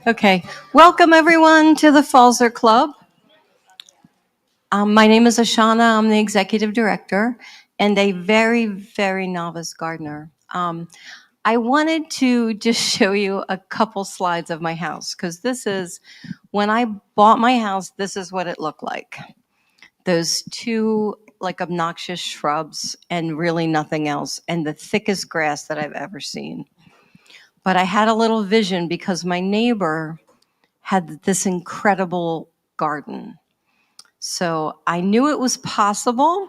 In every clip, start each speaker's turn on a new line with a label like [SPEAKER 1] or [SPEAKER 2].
[SPEAKER 1] Okay, welcome everyone to the Falzer Club. My name is Ashana. I'm the executive director and a very, very novice gardener. I wanted to just show you a couple slides of my house because this is, when I bought my house, this is what it looked like. Those two like obnoxious shrubs and really nothing else, and the thickest grass that I've ever seen. But I had a little vision because my neighbor had this incredible garden. So I knew it was possible.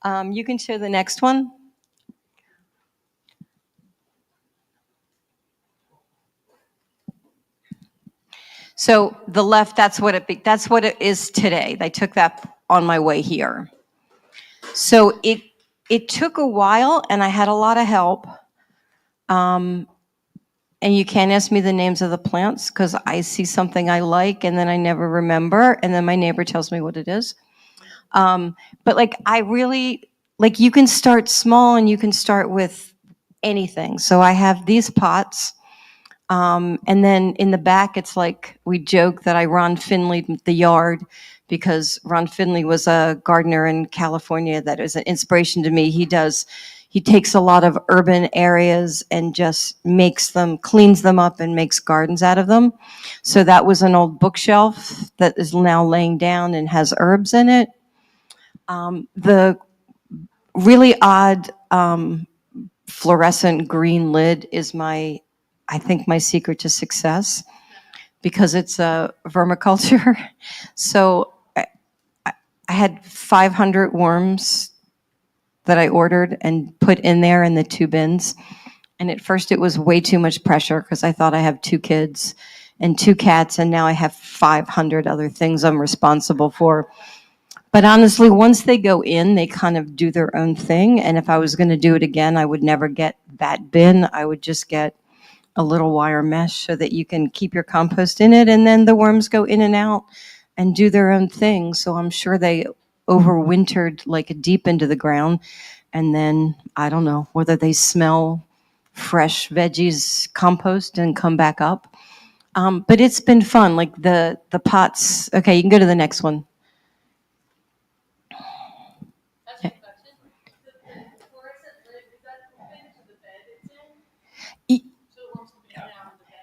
[SPEAKER 1] You can show the next one. So the left, that's what it is today. They took that on my way here. So it took a while, and I had a lot of help. And you can't ask me the names of the plants because I see something I like and then I never remember, and then my neighbor tells me what it is. But like I really like you can start small and you can start with anything. So I have these pots. And then in the back, it's like we joke that I Ron Finley the yard because Ron Finley was a gardener in California that is an inspiration to me. He takes a lot of urban areas and just cleans them up and makes gardens out of them. So that was an old bookshelf that is now laying down and has herbs in it. The really odd fluorescent green lid is I think my secret to success because it's a vermiculture. So I had 500 worms that I ordered and put in there in the 2 bins. And at first it was way too much pressure because I thought I have 2 kids and 2 cats, and now I have 500 other things I'm responsible for. But honestly, once they go in, they kind of do their own thing. And if I was going to do it again, I would never get that bin. I would just get a little wire mesh so that you can keep your compost in it, and then the worms go in and out and do their own thing. So I'm sure they overwintered like deep into the ground, and then I don't know whether they smell fresh veggies compost and come back up. But it's been fun. Like the pots. Okay, you can go to the next one.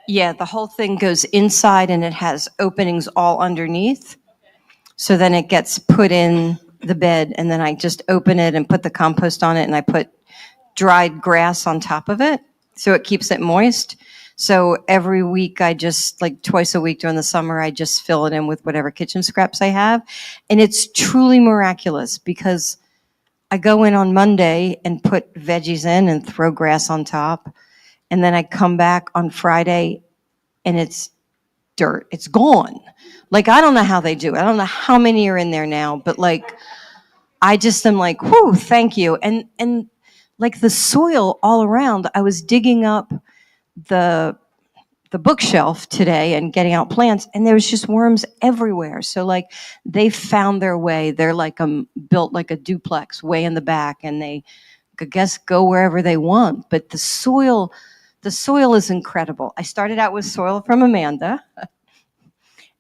[SPEAKER 1] Yeah, the whole thing goes inside and it has openings all underneath. So then it gets put in the bed, and then I just open it and put the compost on it, and I put dried grass on top of it so it keeps it moist. So every week I just, like twice a week during the summer, I just fill it in with whatever kitchen scraps I have. And it's truly miraculous because I go in on Monday and put veggies in and throw grass on top. And then I come back on Friday and it's dirt. It's gone. Like, I don't know how they do it. I don't know how many are in there now, but like, I just am like, whew, thank you. And like the soil all around, I was digging up the bookshelf today and getting out plants, and there was just worms everywhere. So like they found their way. They're like built like a duplex way in the back, and they, I guess, go wherever they want. But the soil is incredible. I started out with soil from Amanda,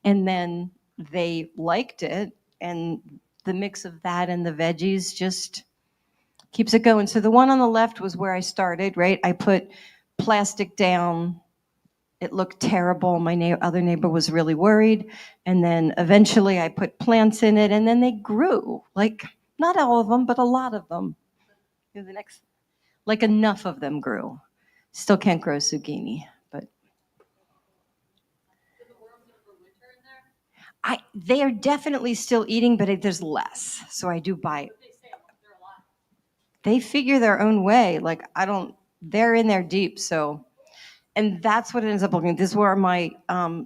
[SPEAKER 1] and then they liked it, and the mix of that and the veggies just keeps it going. So the one on the left was where I started, right? I put plastic down. It looked terrible. My other neighbor was really worried. And then eventually I put plants in it, and then they grew. Like, not all of them, but a lot of them. The next, like enough of them grew. Still can't grow zucchini, but they are definitely still eating, but there's less. So I do buy. They figure their own way. Like, they're in there deep. So, and that's what it ends up looking. These were my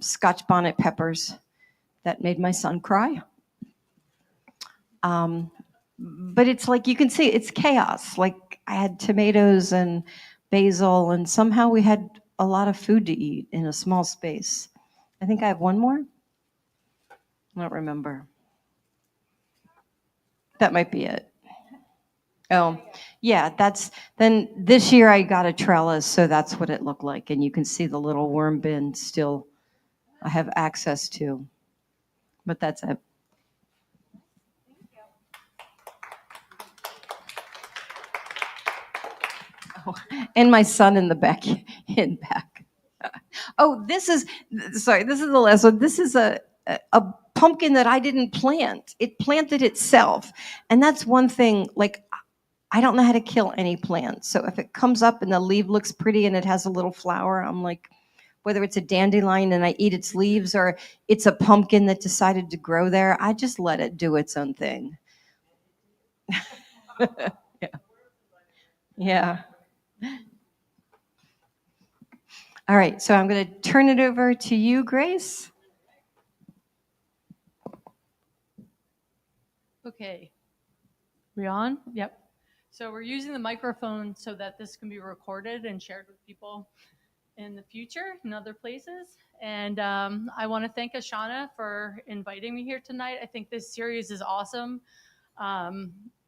[SPEAKER 1] Scotch bonnet peppers that made my son cry. But it's like, you can see it's chaos. Like, I had tomatoes and basil, and somehow we had a lot of food to eat in a small space. I think I have one more. I don't remember. That might be it. Oh, yeah, then this year I got a trellis, so that's what it looked like. And you can see the little worm bin still I have access to. But that's it. Oh, and my son in the back. In back. Oh, this is sorry. This is the last one. This is a pumpkin that I didn't plant. It planted itself, and that's one thing. Like I don't know how to kill any plant. So if it comes up and the leaf looks pretty and it has a little flower, I'm like, whether it's a dandelion and I eat its leaves or it's a pumpkin that decided to grow there, I just let it do its own thing. Yeah. Yeah. All right. So I'm going to turn it over to you, Grace.
[SPEAKER 2] Okay. We on? Yep. So we're using the microphone so that this can be recorded and shared with people in the future in other places. And I want to thank Ashana for inviting me here tonight. I think this series is awesome.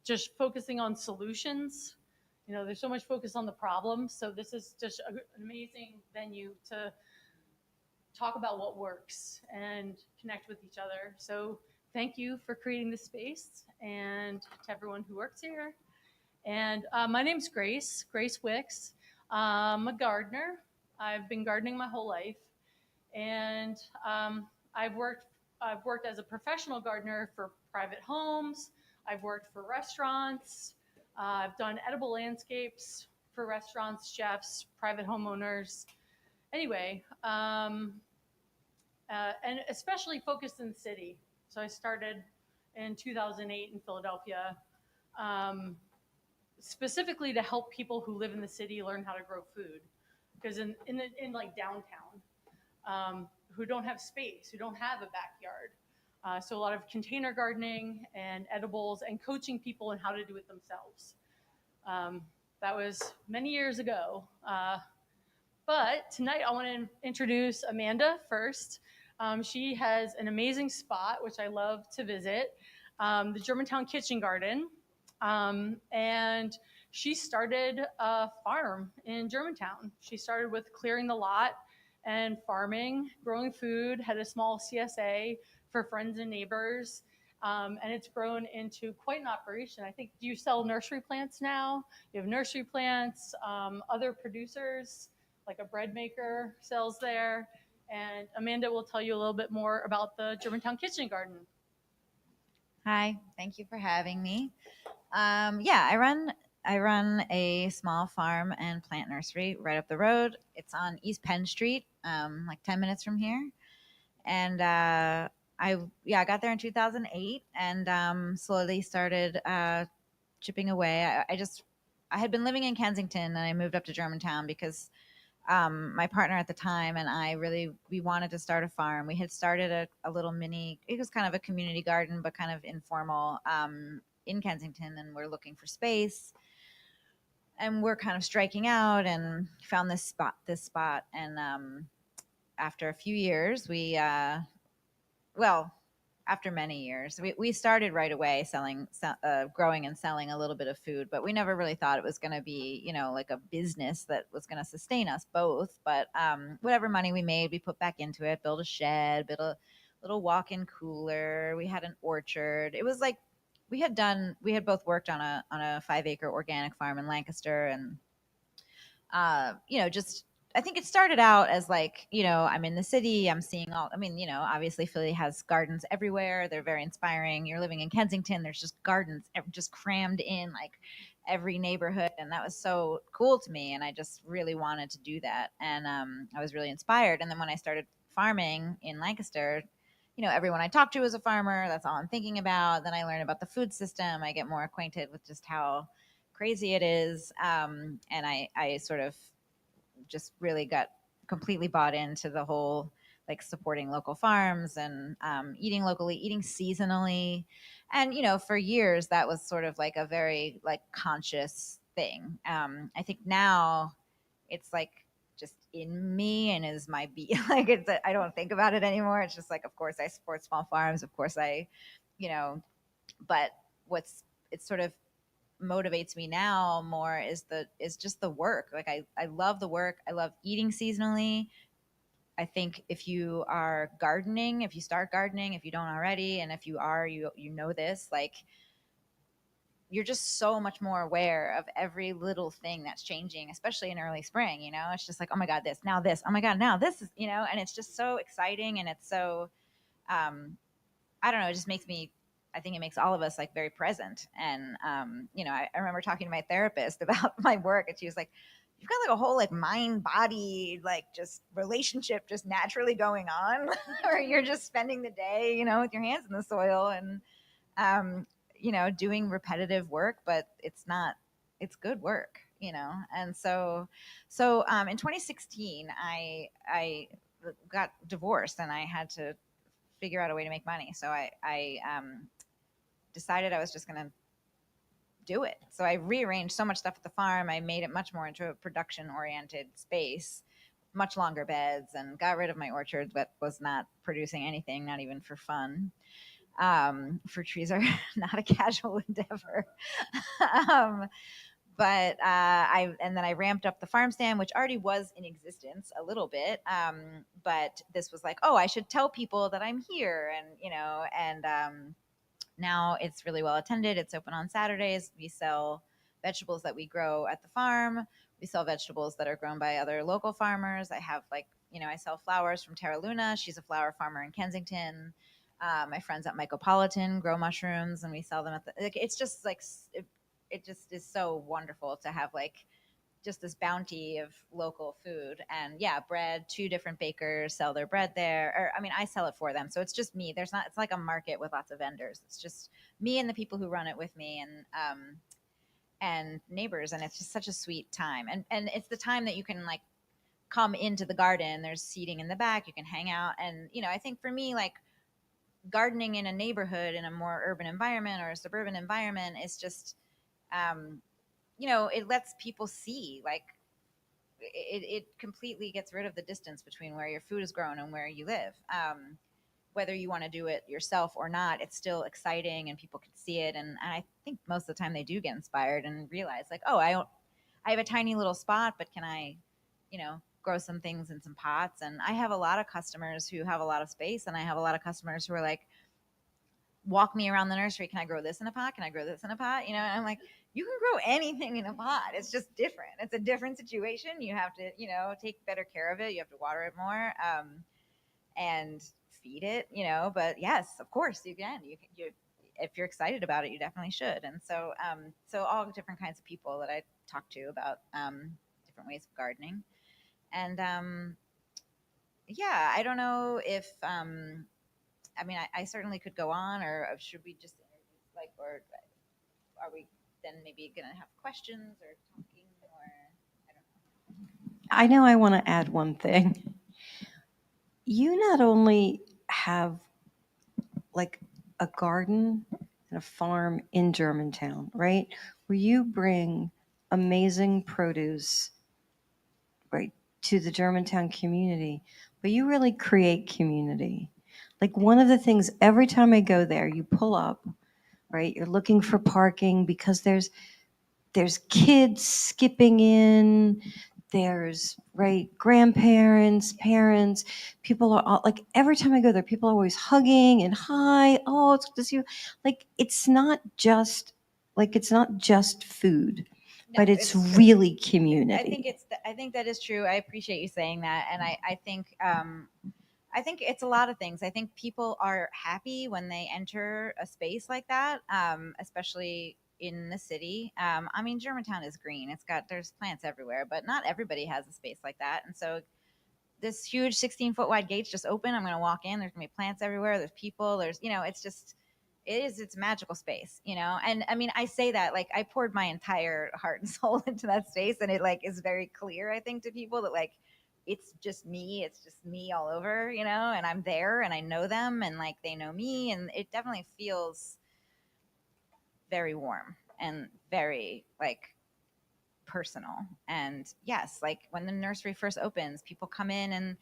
[SPEAKER 2] Just focusing on solutions. You know, there's so much focus on the problem. So this is just an amazing venue to talk about what works and connect with each other. So thank you for creating this space and to everyone who works here. And my name's Grace Wicks. I'm a gardener. I've been gardening my whole life, and I've worked as a professional gardener for private homes. I've worked for restaurants. I've done edible landscapes for restaurants, chefs, private homeowners. Anyway, and especially focused in the city. So I started in 2008 in Philadelphia, um, specifically to help people who live in the city learn how to grow food. Because in like downtown, who don't have space, who don't have a backyard. So a lot of container gardening and edibles and coaching people in how to do it themselves. That was many years ago. But tonight I want to introduce Amanda first. She has an amazing spot, which I love to visit, the Germantown Kitchen Garden. And she started a farm in Germantown. She started with clearing the lot and farming, growing food, had a small CSA for friends and neighbors. And it's grown into quite an operation. I think, do you sell nursery plants now? You have nursery plants, other producers, like a bread maker sells there. And Amanda will tell you a little bit more about the Germantown Kitchen Garden.
[SPEAKER 3] Hi, thank you for having me. Yeah, I run a small farm and plant nursery right up the road. It's on East Penn Street, like 10 minutes from here. And I got there in 2008 and slowly started chipping away. I had been living in Kensington and I moved up to Germantown because my partner at the time and I we wanted to start a farm. We had started a little mini. It was kind of a community garden, but kind of informal in Kensington, and we're looking for space. And we're kind of striking out and found this spot, and after a few years, well, after many years, we started right away growing and selling a little bit of food, but we never really thought it was going to be, like a business that was going to sustain us both. But whatever money we made, we put back into it, built a shed, built a little walk-in cooler. We had an orchard. It was like we had both worked on a 5-acre organic farm in Lancaster, and just I think it started out as like, I'm in the city, I'm seeing obviously Philly has gardens everywhere. They're very inspiring. You're living in Kensington, there's just gardens just crammed in like every neighborhood. And that was so cool to me. And I just really wanted to do that. And I was really inspired. And then when I started farming in Lancaster, everyone I talked to was a farmer. That's all I'm thinking about. Then I learn about the food system. I get more acquainted with just how crazy it is. And I sort of just really got completely bought into the whole like supporting local farms and eating locally, eating seasonally. And, for years that was sort of like a very like conscious thing. I think now it's like just in me and is my be like I don't think about it anymore. It's just like, of course I support small farms. Of course you know, but it's sort of motivates me now more is just the work. Like I love the work. I love eating seasonally, I think if you are gardening, if you start gardening, if you don't already, and if you are, you know this, like you're just so much more aware of every little thing that's changing, especially in early spring. It's just like, oh my God, this, oh my God, now this is, and it's just so exciting. And it's so, I don't know, it just makes me, I think it makes all of us like very present. And, I remember talking to my therapist about my work, and she was like, you've got like a whole like mind body, like just relationship just naturally going on, or you're just spending the day, with your hands in the soil and, um, doing repetitive work, but it's good work, And so in 2016, I got divorced and I had to figure out a way to make money. So I decided I was just going to do it. So I rearranged so much stuff at the farm. I made it much more into a production oriented space, much longer beds, and got rid of my orchard that was not producing anything, not even for fun. Fruit trees are not a casual endeavor. um, but then I ramped up the farm stand, which already was in existence a little bit. But this was like, oh, I should tell people that I'm here, and now it's really well attended. It's open on Saturdays. We sell vegetables that we grow at the farm. We sell vegetables that are grown by other local farmers. I have I sell flowers from Terra Luna. She's a flower farmer in Kensington. My friends at Mycopolitan grow mushrooms, and we sell them at the. It's just like it just is so wonderful to have like just this bounty of local food. And yeah, bread, two different bakers sell their bread there, or I mean, I sell it for them, so it's just me. There's not, it's like a market with lots of vendors. It's just me and the people who run it with me, and neighbors, and it's just such a sweet time. And it's the time that you can like come into the garden. There's seating in the back, you can hang out. And I think for me, like gardening in a neighborhood, in a more urban environment or a suburban environment, is just um, it lets people see, like it completely gets rid of the distance between where your food is grown and where you live. Whether you want to do it yourself or not, it's still exciting and people can see it. And I think most of the time they do get inspired and realize like, oh, I have a tiny little spot, but can I, grow some things in some pots? And I have a lot of customers who have a lot of space, and I have a lot of customers who are like, walk me around the nursery. Can I grow this in a pot? Can I grow this in a pot? And I'm like, you can grow anything in a pot. It's just different. It's a different situation. You have to, take better care of it. You have to water it more, and feed it, but yes, of course you can, if you're excited about it, you definitely should. And so all different kinds of people that I talk to about, different ways of gardening. And, yeah, I don't know if, I mean, I certainly could go on, or should we just like, or are we then maybe going to have questions or talking, or I don't know.
[SPEAKER 1] I know I want to add one thing. You not only have like a garden and a farm in Germantown, right? Where you bring amazing produce, right, to the Germantown community, but you really create community. Like one of the things, every time I go there, you pull up, right? You're looking for parking because there's kids skipping in, there's right grandparents, parents, people are all like, every time I go there, people are always hugging and hi, oh, it's good to see you. Like it's not just food,
[SPEAKER 3] No,
[SPEAKER 1] but it's
[SPEAKER 3] true.
[SPEAKER 1] really community.
[SPEAKER 3] I think that is true. I appreciate you saying that. And I think it's a lot of things. I think people are happy when they enter a space like that, especially in the city. I mean, Germantown is green. There's plants everywhere, but not everybody has a space like that. And so this huge 16-foot wide gates just open. I'm going to walk in. There's going to be plants everywhere. There's people. It's a magical space, And I mean, I say that like I poured my entire heart and soul into that space, and it like is very clear, I think, to people that like it's just me all over, and I'm there and I know them and like they know me, and it definitely feels very warm and very like personal. And yes, like when the nursery first opens, people come in and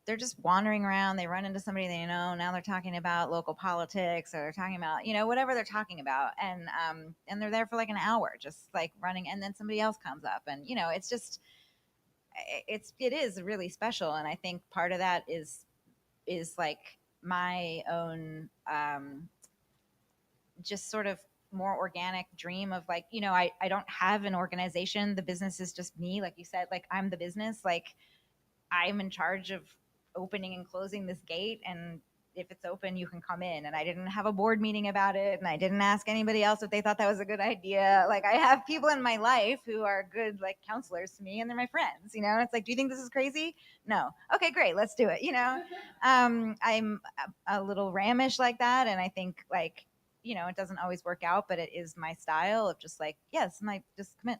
[SPEAKER 3] they're just wandering around. They run into somebody they know. Now they're talking about local politics, or they're talking about, whatever they're talking about. And they're there for like an hour, just like running. And then somebody else comes up, and, it's just, it is really special, and I think part of that is like my own just sort of more organic dream of like, I don't have an organization. The business is just me, like you said, like I'm the business, like I'm in charge of opening and closing this gate, and if it's open, you can come in. And I didn't have a board meeting about it, and I didn't ask anybody else if they thought that was a good idea. Like I have people in my life who are good like counselors to me, and they're my friends. And it's like, do you think this is crazy? No. Okay, great, let's do it. I'm a little ramish like that, and I think like it doesn't always work out, but it is my style of just like, yes, my just come in.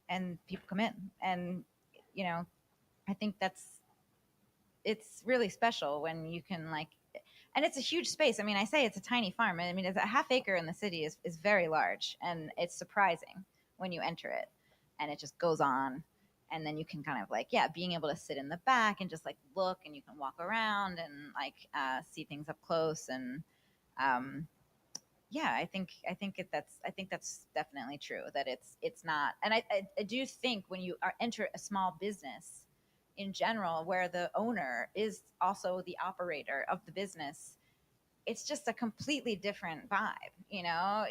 [SPEAKER 3] And people come in, and you know I think it's really special when you can like, and it's a huge space. I mean, I say it's a tiny farm. I mean, it's a half acre in the city is very large, and it's surprising when you enter it, and it just goes on. And then you can kind of like, yeah, being able to sit in the back and just like look, and you can walk around and like see things up close. And um, yeah, I think that's definitely true, that it's not. And I do think when you enter a small business in general, where the owner is also the operator of the business, it's just a completely different vibe.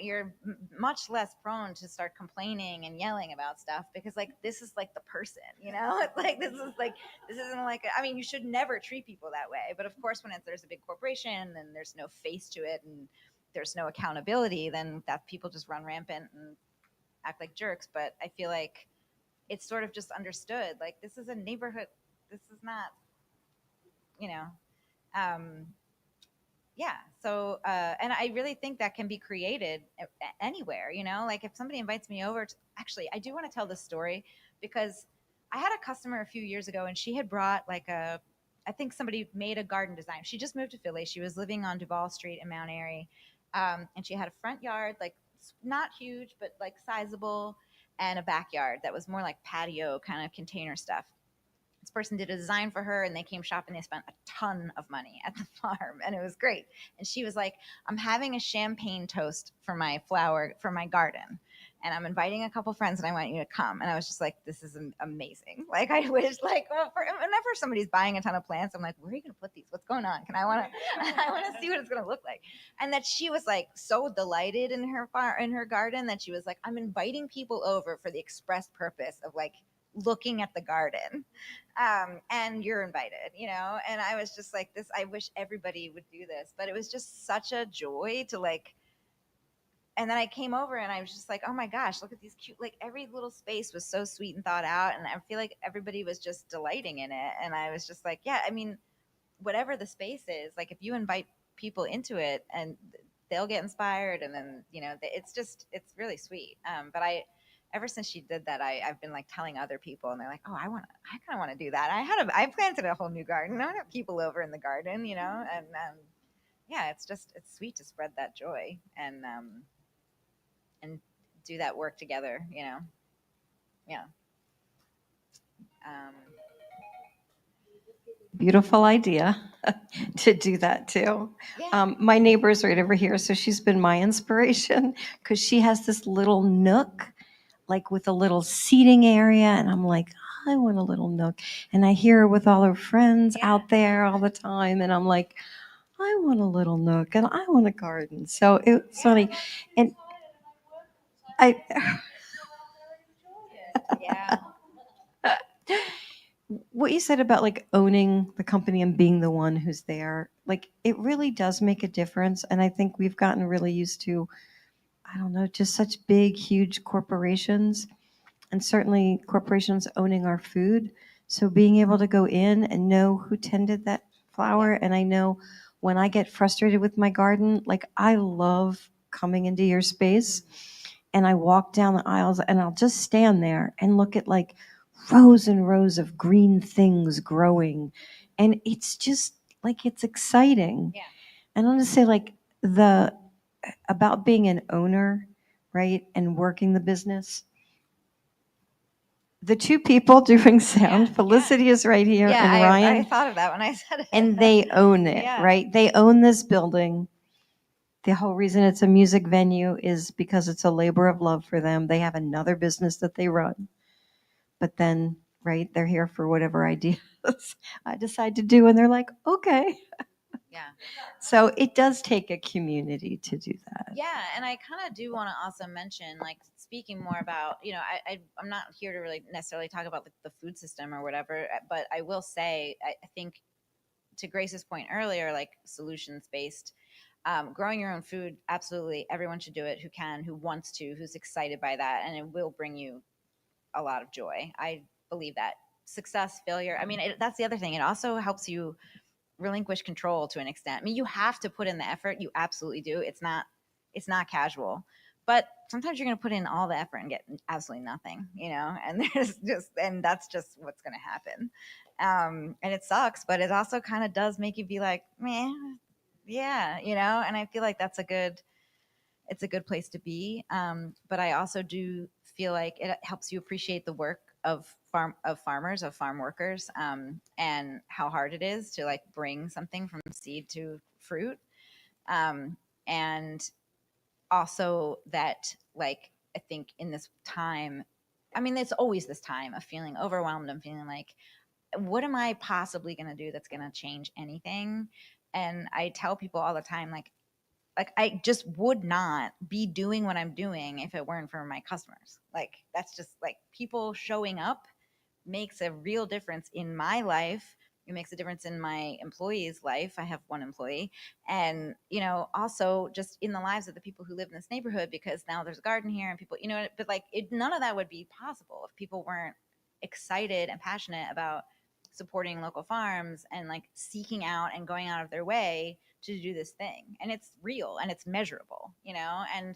[SPEAKER 3] You're much less prone to start complaining and yelling about stuff, because like this is like the person. It's like this isn't like, I mean, you should never treat people that way, but of course when there's a big corporation and there's no face to it, and there's no accountability, then that people just run rampant and act like jerks. But I feel like it's sort of just understood, like this is a neighborhood, this is not, you know um yeah. So and I really think that can be created anywhere. Like if somebody invites me over to, actually, I do want to tell this story, because I had a customer a few years ago, and she had brought like I think somebody made a garden design. She just moved to Philly. She was living on Duval Street in Mount Airy. And she had a front yard, like not huge, but like sizable, and a backyard that was more like patio kind of container stuff. This person did a design for her, and they came shopping. They spent a ton of money at the farm, and it was great. And she was like, I'm having a champagne toast for my garden, and I'm inviting a couple friends, and I want you to come. And I was just like, this is amazing. Like I wish, like, well, whenever somebody's buying a ton of plants, I'm like, where are you going to put these? What's going on? I want to see what it's going to look like. And that she was like so delighted in her garden, that she was like, I'm inviting people over for the express purpose of like looking at the garden. And you're invited. And I was just like, this, I wish everybody would do this. But it was just such a joy to like. And then I came over, and I was just like, oh my gosh, look at these cute, like every little space was so sweet and thought out, and I feel like everybody was just delighting in it. And I was just like, yeah, I mean, whatever the space is, like if you invite people into it, and they'll get inspired, and then it's really sweet. But I ever since she did that, I've been like telling other people, and they're like, oh, I kind of want to do that. I planted a whole new garden. I want to have people over in the garden, and yeah, it's sweet to spread that joy, and do that work together. Yeah. um,
[SPEAKER 1] Beautiful idea to do that too.
[SPEAKER 3] yeah.
[SPEAKER 1] My neighbor's right over here, so she's been my inspiration, because she has this little nook, like with a little seating area, and I'm like, I want a little nook. And I hear her with all her friends
[SPEAKER 3] Yeah.
[SPEAKER 1] out there all the time, and I'm like, I want a little nook, and I want a garden. So it's funny, and I.
[SPEAKER 3] Yeah.
[SPEAKER 1] What you said about like owning the company and being the one who's there, like it really does make a difference. And I think we've gotten really used to, I don't know, just such big, huge corporations, and certainly corporations owning our food. So being able to go in and know who tended that flower. And I know when I get frustrated with my garden, like I love coming into your space, and I walk down the aisles, and I'll just stand there and look at like rows and rows of green things growing. And it's just like, it's exciting.
[SPEAKER 3] Yeah.
[SPEAKER 1] And I'm going to say like about being an owner, right? And working the business. The two people doing sound,
[SPEAKER 3] Yeah,
[SPEAKER 1] Felicity is right here,
[SPEAKER 3] Yeah,
[SPEAKER 1] and Ryan,
[SPEAKER 3] I thought of that when I said it.
[SPEAKER 1] and they own it,
[SPEAKER 3] Yeah.
[SPEAKER 1] right? They own this building. The whole reason it's a music venue is because it's a labor of love for them. They have another business that they run. but then, right, they're here for whatever ideas I decide to do, and they're like, okay.
[SPEAKER 3] Yeah.
[SPEAKER 1] So it does take a community to do that.
[SPEAKER 3] Yeah, and I kind of do want to also mention, like, speaking more about, I'm not here to really necessarily talk about the food system or whatever, but I will say, I think to Grace's point earlier, like solutions based, growing your own food, absolutely, everyone should do it who can, who wants to, who's excited by that, and it will bring you a lot of joy. I believe that. Success, failure. I mean, that's the other thing. It also helps you relinquish control to an extent. I mean, you have to put in the effort. You absolutely do. It's not casual. But sometimes you're going to put in all the effort and get absolutely nothing, and and that's just what's going to happen. And it sucks, but it also kind of does make you be like, man, yeah, and I feel like it's a good place to be. But I also do feel like it helps you appreciate the work of farmers, of farm workers, and how hard it is to like bring something from seed to fruit. And also that, like, I think in this time, I mean, it's always this time of feeling overwhelmed and feeling like, what am I possibly going to do that's going to change anything? And I tell people all the time, like I just would not be doing what I'm doing if it weren't for my customers. Like, that's just like, people showing up makes a real difference in my life. It makes a difference in my employee's life. I have one employee. And, also just in the lives of the people who live in this neighborhood, because now there's a garden here and people, but like none of that would be possible if people weren't excited and passionate about supporting local farms and like seeking out and going out of their way to do this thing. And it's real and it's measurable, and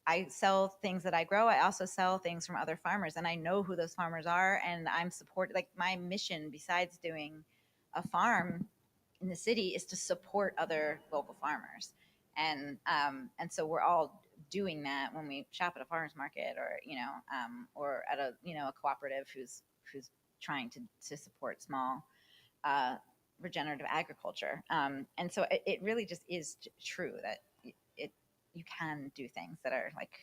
[SPEAKER 3] I sell things that I grow. I also sell things from other farmers, and I know who those farmers are. And I'm support, like, my mission besides doing a farm in the city is to support other local farmers. And so we're all doing that when we shop at a farmers market, or or at a cooperative who's trying to support small uh, regenerative agriculture. And so it really just is true that it you can do things that are like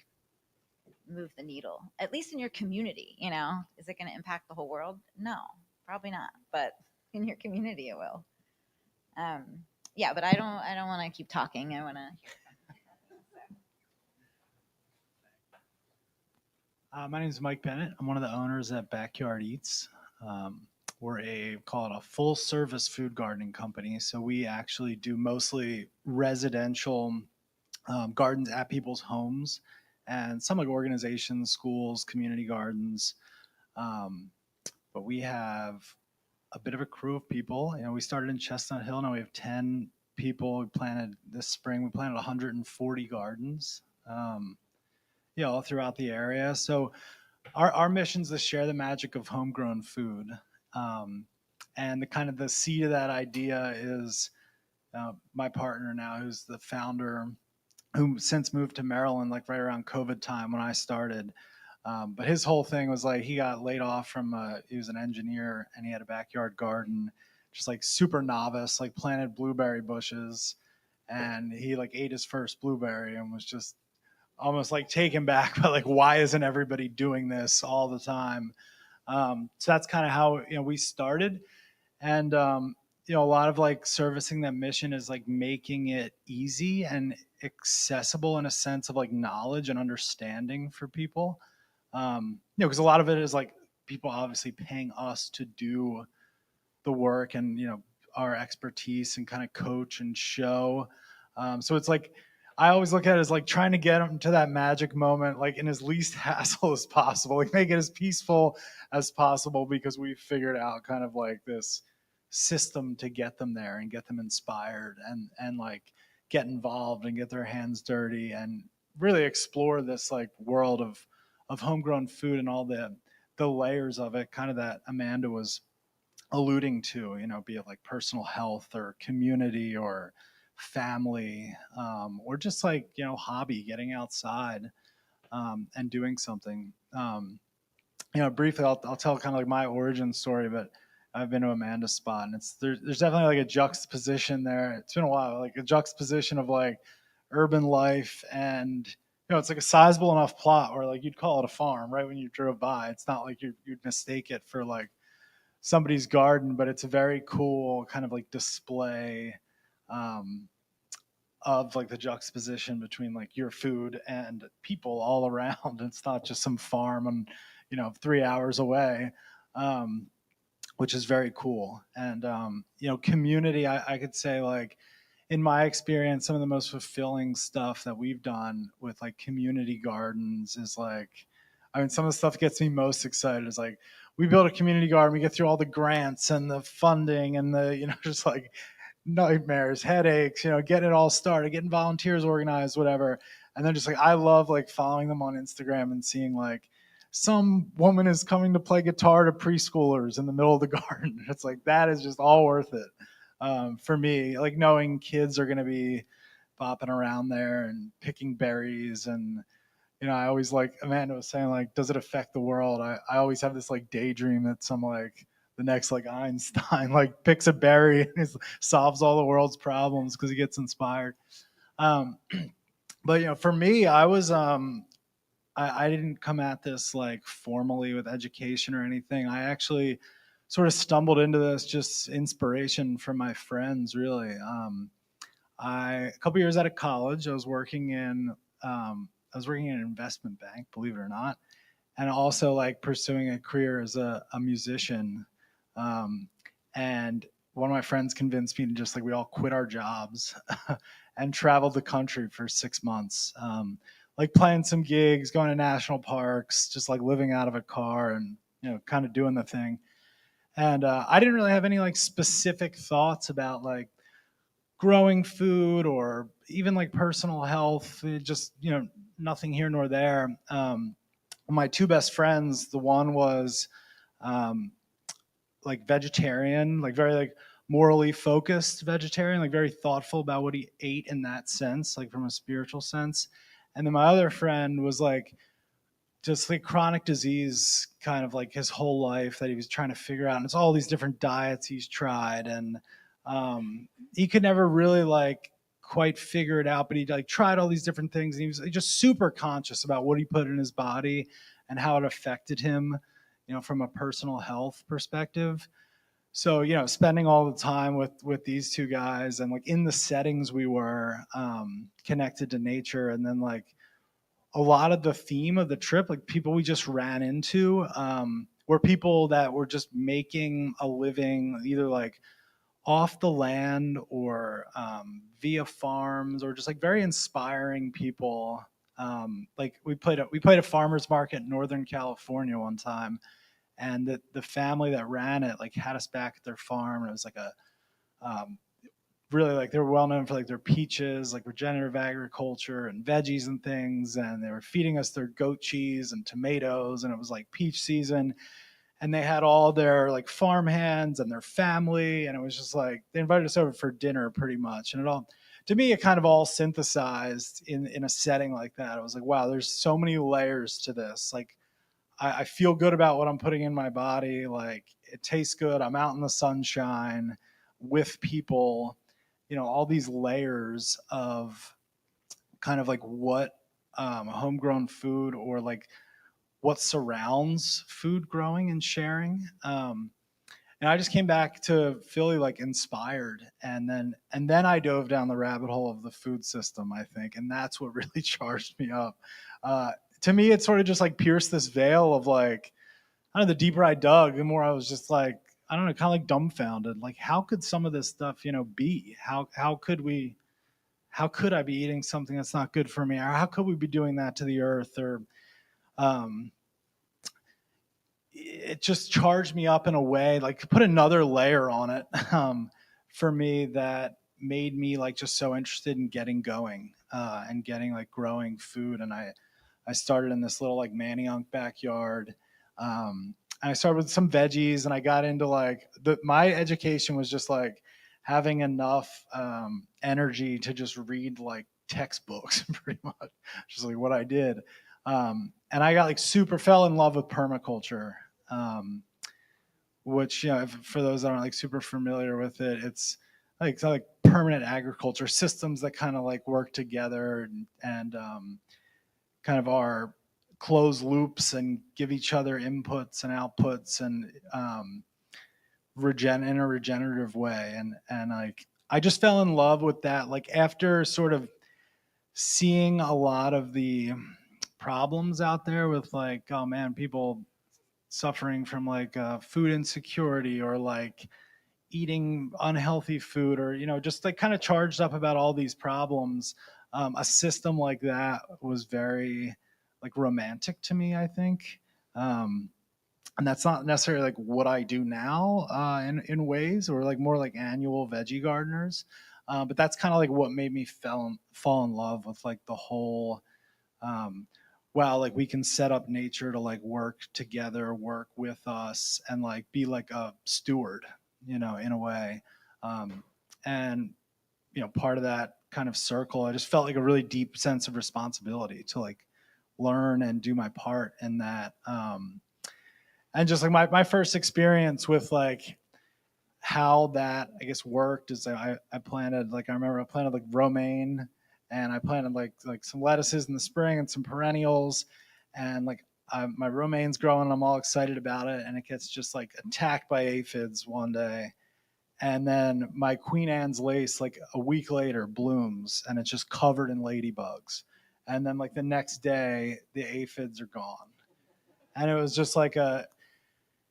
[SPEAKER 3] move the needle, at least in your community. Is it going to impact the whole world? No, probably not. But in your community, it will. Um, yeah, but I don't want to keep talking. I want to.
[SPEAKER 4] My name is Mike Bennett. I'm one of the owners at Backyard Eats. Um, we're call it a full service food gardening company. So we actually do mostly residential gardens at people's homes, and some like organizations, schools, community gardens. Um, but we have a bit of a crew of people. We started in Chestnut Hill. Now we have 10 people. We planted this spring. We planted 140 gardens. All throughout the area. So our mission is to share the magic of homegrown food. And the seed of that idea is my partner now, who's the founder, who since moved to Maryland, like right around COVID time when I started. But his whole thing was like, he got laid off from, he was an engineer and he had a backyard garden, just like super novice, like planted blueberry bushes. And he like ate his first blueberry and was just almost like taken back by like, why isn't everybody doing this all the time? So that's kind of how we started. And a lot of like servicing that mission is like making it easy and accessible in a sense of like knowledge and understanding for people. Because a lot of it is like people obviously paying us to do the work and our expertise and kind of coach and show. So it's like I always look at it as like trying to get them to that magic moment, like in as least hassle as possible, like make it as peaceful as possible, because we figured out kind of like this system to get them there and get them inspired and like get involved and get their hands dirty and really explore this like world of homegrown food and all the layers of it, kind of that Amanda was alluding to, be it like personal health or community or family, or just like, hobby, getting outside and doing something. Briefly, I'll tell kind of like my origin story, but I've been to Amanda's spot, and there's definitely like a juxtaposition there. It's been a while, like a juxtaposition of like urban life and it's like a sizable enough plot where like you'd call it a farm right when you drove by. It's not like you'd mistake it for like somebody's garden, but it's a very cool kind of like display um, of like the juxtaposition between like your food and people all around. It's not just some farm and 3 hours away, um, which is very cool. And community. I could say like in my experience, some of the most fulfilling stuff that we've done with like community gardens is like, I mean, some of the stuff that gets me most excited is like we build a community garden, we get through all the grants and the funding and the just like nightmares, headaches, getting it all started, getting volunteers organized, whatever. And then just like I love like following them on Instagram and seeing like some woman is coming to play guitar to preschoolers in the middle of the garden. It's like that is just all worth it for me. Like knowing kids are going to be bopping around there and picking berries and I always like Amanda was saying, like, does it affect the world? I always have this like daydream that some like the next like Einstein like picks a berry and solves all the world's problems because he gets inspired. Um, but for me, I didn't come at this like formally with education or anything. I actually sort of stumbled into this just inspiration from my friends, really. A couple years out of college, I was working in an investment bank, believe it or not, and also like pursuing a career as a musician. Um, and one of my friends convinced me to just like we all quit our jobs and traveled the country for 6 months, like playing some gigs, going to national parks, just like living out of a car and kind of doing the thing. And I didn't really have any like specific thoughts about like growing food or even like personal health. It just nothing here nor there. My two best friends, the one was um, like vegetarian, like very like morally focused vegetarian, like very thoughtful about what he ate in that sense, like from a spiritual sense. And then my other friend was like just like chronic disease kind of like his whole life that he was trying to figure out. And it's all these different diets he's tried. And he could never really like quite figure it out, but he like tried all these different things. And he was just super conscious about what he put in his body and how it affected him, from a personal health perspective. So, spending all the time with these two guys and like in the settings we were connected to nature, and then like a lot of the theme of the trip, like people we just ran into, were people that were just making a living either like off the land or via farms, or just like very inspiring people. Like we played a farmers market in Northern California one time, and the family that ran it like had us back at their farm, and it was like a um, really like they were well known for like their peaches, like regenerative agriculture and veggies and things, and they were feeding us their goat cheese and tomatoes, and it was like peach season, and they had all their like farm hands and their family, and it was just like they invited us over for dinner pretty much, and it all, to me, it kind of all synthesized in a setting like that. I was like, wow, there's so many layers to this. Like I feel good about what I'm putting in my body. Like it tastes good. I'm out in the sunshine with people, all these layers of kind of like what homegrown food or like what surrounds food growing and sharing. And I just came back to Philly like inspired, and then I dove down the rabbit hole of the food system, I think, and that's what really charged me up. To me, it sort of just like pierced this veil of like, I don't know, the deeper I dug, the more I was just like, I don't know, kind of like dumbfounded. Like, how could some of this stuff, be? How could I be eating something that's not good for me? Or how could we be doing that to the earth? Or um, it just charged me up in a way, like put another layer on it for me that made me like just so interested in getting going and getting like growing food. And I started in this little like Manayunk backyard. And I started with some veggies, and I got into like my education was just like having enough energy to just read like textbooks, pretty much, just like what I did. And I got like super fell in love with permaculture, um, which for those that aren't like super familiar with it, it's like permanent agriculture systems that kind of like work together, and kind of our closed loops and give each other inputs and outputs and in a regenerative way. And like I just fell in love with that. Like after sort of seeing a lot of the problems out there with like, oh man, people suffering from like food insecurity or like eating unhealthy food or just like kind of charged up about all these problems. A system like that was very like romantic to me, I think. And that's not necessarily like what I do now in ways, or like more like annual veggie gardeners. But that's kind of like what made me fall in love with like the whole um, wow, like we can set up nature to like work together, work with us, and like be like a steward, in a way. Um, and part of that kind of circle, I just felt like a really deep sense of responsibility to like learn and do my part in that. And just like my first experience with like how that I guess worked is I planted like I remember I planted like romaine and I planted like some lettuces in the spring and some perennials and like my romaine's growing and I'm all excited about it and it gets just like attacked by aphids one day and then my Queen Anne's lace like a week later blooms and it's just covered in ladybugs and then like the next day the aphids are gone and it was just like a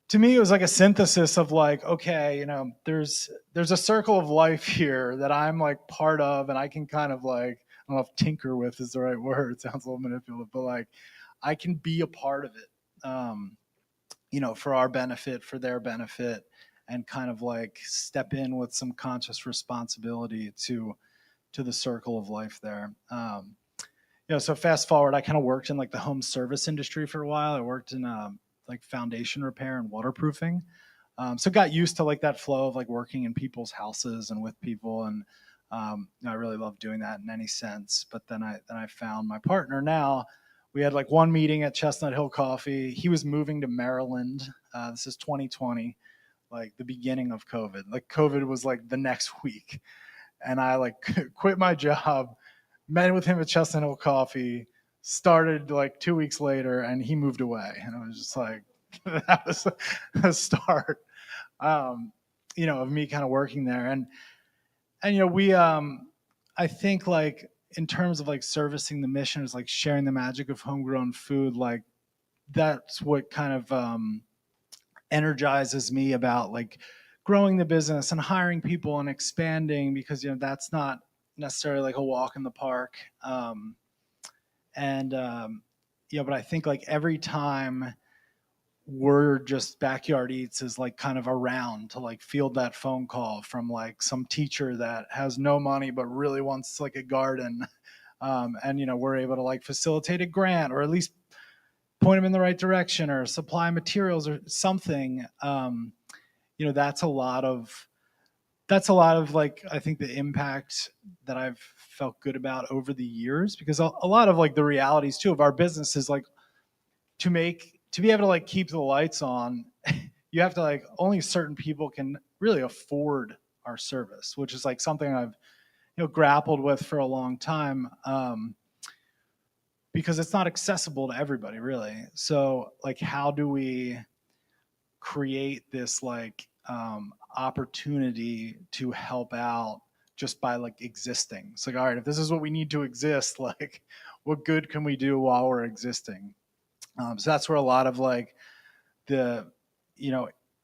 [SPEAKER 4] to me it was like a synthesis of like okay there's a circle of life here that I'm like part of and I can kind of like I don't know if tinker with is the right word, it sounds a little manipulative, but like I can be a part of it for our benefit, for their benefit, and kind of like step in with some conscious responsibility to the circle of life there. So fast forward, I kind of worked in like the home service industry for a while. I worked in like foundation repair and waterproofing. So got used to like that flow of like working in people's houses and with people. And I really love doing that in any sense. But then I found my partner now. We had like one meeting at Chestnut Hill Coffee. He was moving to Maryland. This is 2020, like the beginning of COVID. Like COVID was like the next week. And I like quit my job, met with him at Chestnut Hill Coffee, started like 2 weeks later, and he moved away. And it was just like, that was a start, of me kind of working there. And we, I think like in terms of like servicing the mission is like sharing the magic of homegrown food, like that's what kind of energizes me about like growing the business and hiring people and expanding because that's not necessarily like a walk in the park. And but I think like every time we're just backyard eats is like kind of around to like field that phone call from like some teacher that has no money but really wants like a garden, and we're able to like facilitate a grant or at least point them in the right direction or supply materials or something. That's a lot of like I think the impact that I've felt good about over the years because a lot of like the realities too of our business is like to be able to like keep the lights on. You have to like only certain people can really afford our service, which is like something I've grappled with for a long time, because it's not accessible to everybody really. So like how do we create this like opportunity to help out just by like existing? It's like, all right, if this is what we need to exist, like what good can we do while we're existing? So that's where a lot of like the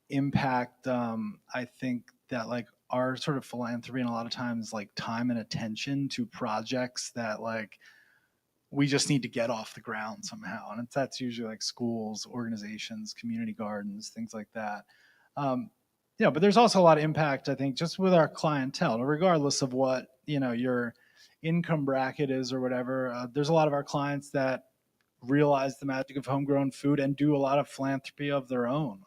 [SPEAKER 4] impact, I think that like our sort of philanthropy and a lot of times like time and attention to projects that like we just need to get off the ground somehow. And that's usually like schools, organizations, community gardens, things like that. Um, but there's also a lot of impact, I think, just with our clientele, regardless of what, your income bracket is or whatever. There's a lot of our clients that realize the magic of homegrown food and do a lot of philanthropy of their own.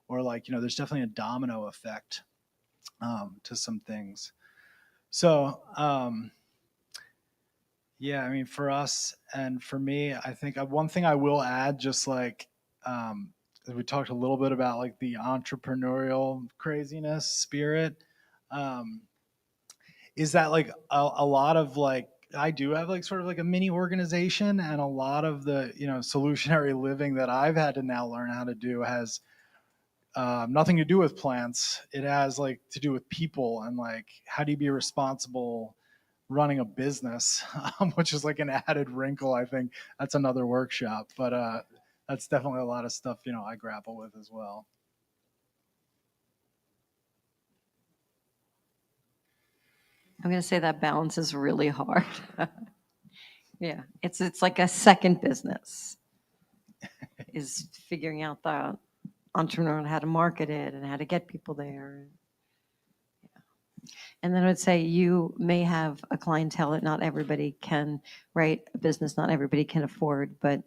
[SPEAKER 4] Or like, there's definitely a domino effect to some things. So, yeah, I mean, for us and for me, I think one thing I will add, just like we talked a little bit about, like the entrepreneurial craziness spirit, is that like a lot of like I do have like sort of like a mini organization, and a lot of the solutionary living that I've had to now learn how to do has nothing to do with plants. It has like to do with people and like how do you be responsible running a business, which is like an added wrinkle. I think that's another workshop, but that's definitely a lot of stuff I grapple with as well.
[SPEAKER 1] I'm going to say that balance is really hard. Yeah, it's like a second business, is figuring out the entrepreneur and how to market it and how to get people there. And then I would say you may have a clientele that not everybody can, right? A business not everybody can afford, but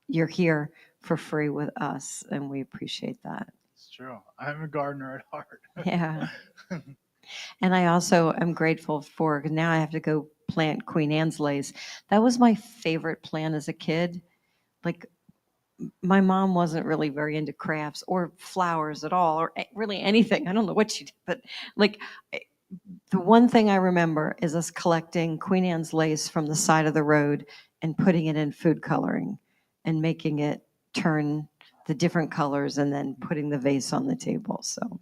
[SPEAKER 1] you're here for free with us, and we appreciate that.
[SPEAKER 4] It's true. I'm a gardener at heart.
[SPEAKER 1] Yeah. And I also am grateful for, now I have to go plant Queen Anne's lace. That was my favorite plant as a kid. Like, my mom wasn't really very into crafts or flowers at all, or really anything. I don't know what she did, but like, the one thing I remember is us collecting Queen Anne's lace from the side of the road and putting it in food coloring and making it turn the different colors and then putting the vase on the table. So,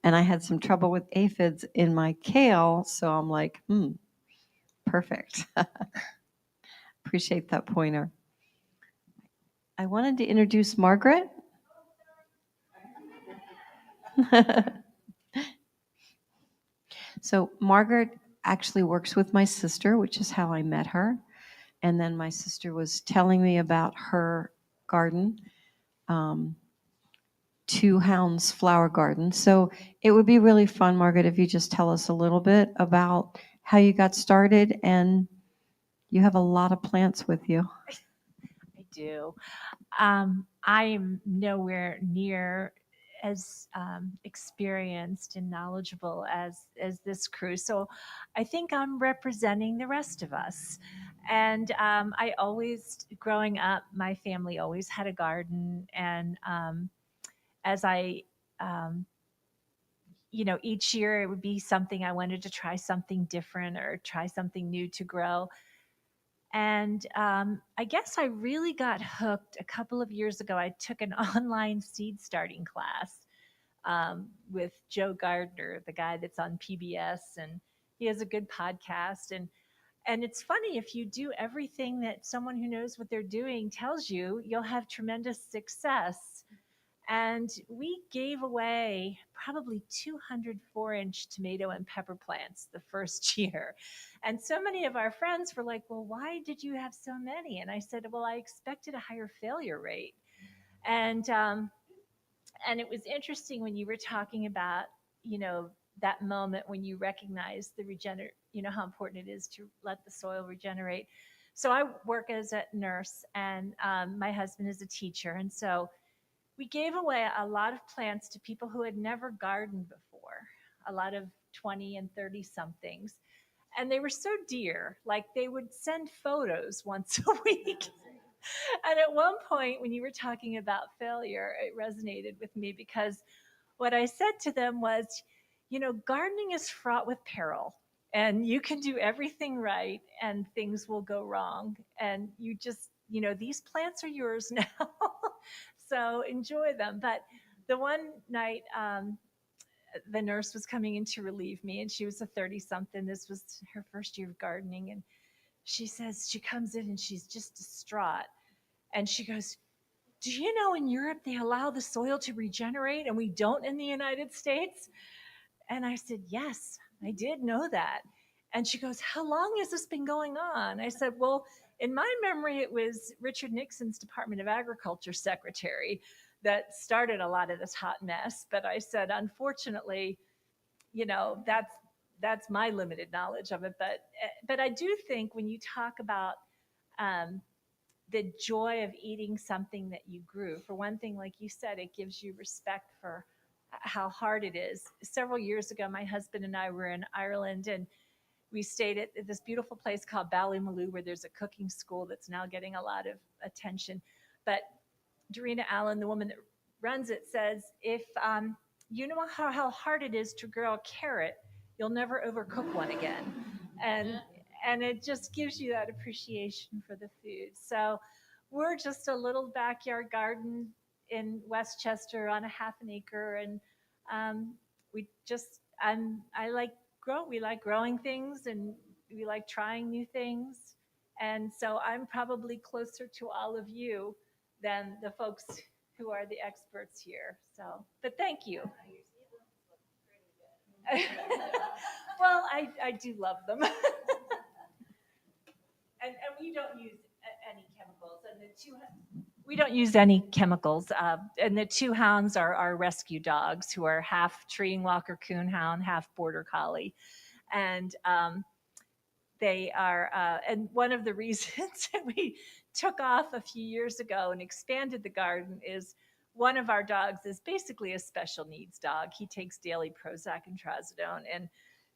[SPEAKER 1] and I had some trouble with aphids in my kale, so I'm like, perfect. Appreciate that pointer. I wanted to introduce Margaret. So Margaret actually works with my sister, which is how I met her. And then my sister was telling me about her garden, Two Hounds Flower Garden. So it would be really fun, Margaret, if you just tell us a little bit about how you got started, and you have a lot of plants with you.
[SPEAKER 5] I do. I am nowhere near as experienced and knowledgeable as this crew. So I think I'm representing the rest of us. And I always, growing up, my family always had a garden. And as I, um, each year it would be something I wanted to try something different or try something new to grow. And I guess I really got hooked a couple of years ago. I took an online seed starting class with Joe Gardner, the guy that's on PBS, and he has a good podcast. And it's funny, if you do everything that someone who knows what they're doing tells you, you'll have tremendous success. And we gave away probably 200 4-inch tomato and pepper plants the first year. And so many of our friends were like, well, why did you have so many? And I said, well, I expected a higher failure rate. And it was interesting when you were talking about, that moment when you recognize the regenerate, how important it is to let the soil regenerate. So I work as a nurse, and my husband is a teacher. And so we gave away a lot of plants to people who had never gardened before, a lot of 20 and 30 somethings. And they were so dear, like they would send photos once a week. And at one point, when you were talking about failure, it resonated with me because what I said to them was, gardening is fraught with peril, and you can do everything right and things will go wrong. And you just, these plants are yours now. So enjoy them. But the one night, the nurse was coming in to relieve me, and she was a 30 something. This was her first year of gardening. And she comes in and she's just distraught. And she goes, do you know in Europe they allow the soil to regenerate and we don't in the United States? And I said, yes, I did know that. And she goes, how long has this been going on? I said, well, in my memory, it was Richard Nixon's Department of Agriculture secretary that started a lot of this hot mess. But I said, unfortunately, that's my limited knowledge of it. But I do think when you talk about the joy of eating something that you grew, for one thing, like you said, it gives you respect for how hard it is. Several years ago, my husband and I were in Ireland, and we stayed at this beautiful place called Ballymaloo, where there's a cooking school that's now getting a lot of attention. But Dorena Allen, the woman that runs it, says, if you know how hard it is to grow a carrot, you'll never overcook one again. and it just gives you that appreciation for the food. So we're just a little backyard garden in Westchester on a half an acre, and we just I like we like growing things, and we like trying new things, and so I'm probably closer to all of you than the folks who are the experts here. So, but thank you. Well, I do love them. And we don't use any chemicals. And the two we don't use any chemicals. And the two hounds are our rescue dogs, who are half treeing Walker Coonhound, half Border Collie, and they are. And one of the reasons that we took off a few years ago and expanded the garden is one of our dogs is basically a special needs dog. He takes daily Prozac and Trazodone, and